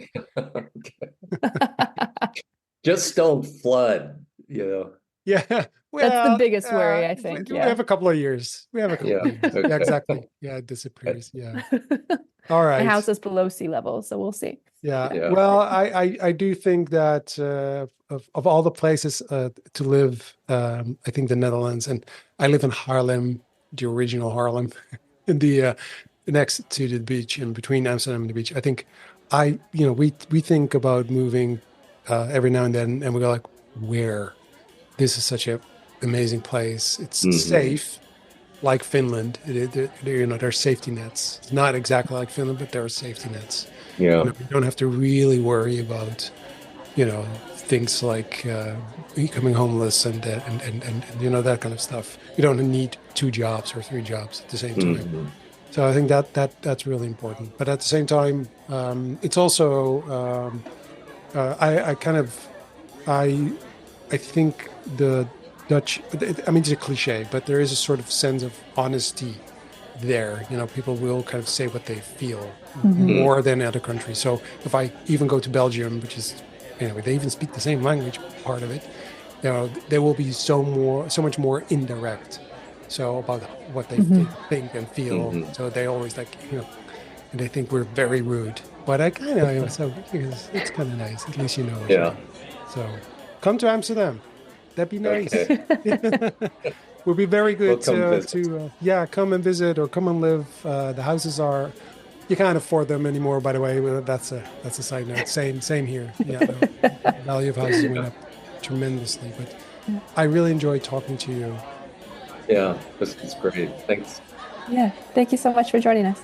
just don't flood. Yeah. That's the Well, biggest worry, I think. we Yeah. have a couple of years. We have a couple Yeah, of years. Yeah, okay. exactly. Yeah, it disappears. Yeah. All My right. house is below sea level, so we'll see. Yeah. Yeah, Well, I do think that of all the places to live, I think the Netherlands, and I live in Haarlem, the original Haarlem, in the next to the beach and between Amsterdam and the beach. I think we think about moving every now and then, and we go like, where? This is such a amazing place. It's hmm, safe, like Finland. There's safety nets. It's not exactly like Finland, but there are safety nets. yeah, You don't have to really worry about things like becoming homeless and that kind of stuff. You don't need 2 jobs or 3 jobs at the same time. Mm-hmm. So I think that's really important. But at the same time, it's also I think the Dutch. I mean, it's a cliche, but there is a sort of sense of honesty there. People will kind of say what they feel more than other countries. So if I even go to Belgium, which is, they even speak the same language, part of it, they will be so much more indirect. So about what they think and feel. Mm-hmm. So they always and they think we're very rude. But I kind of, so because it's kind of nice. At least Yeah. So come to Amsterdam. That'd be nice. Okay. Would be very good We'll to come and visit or come and live. The houses are, you can't afford them anymore. By the way, that's a side note. Same here. Yeah, the value of houses went up tremendously. But I really enjoyed talking to you. Yeah, this is great. Thanks. Yeah, thank you so much for joining us.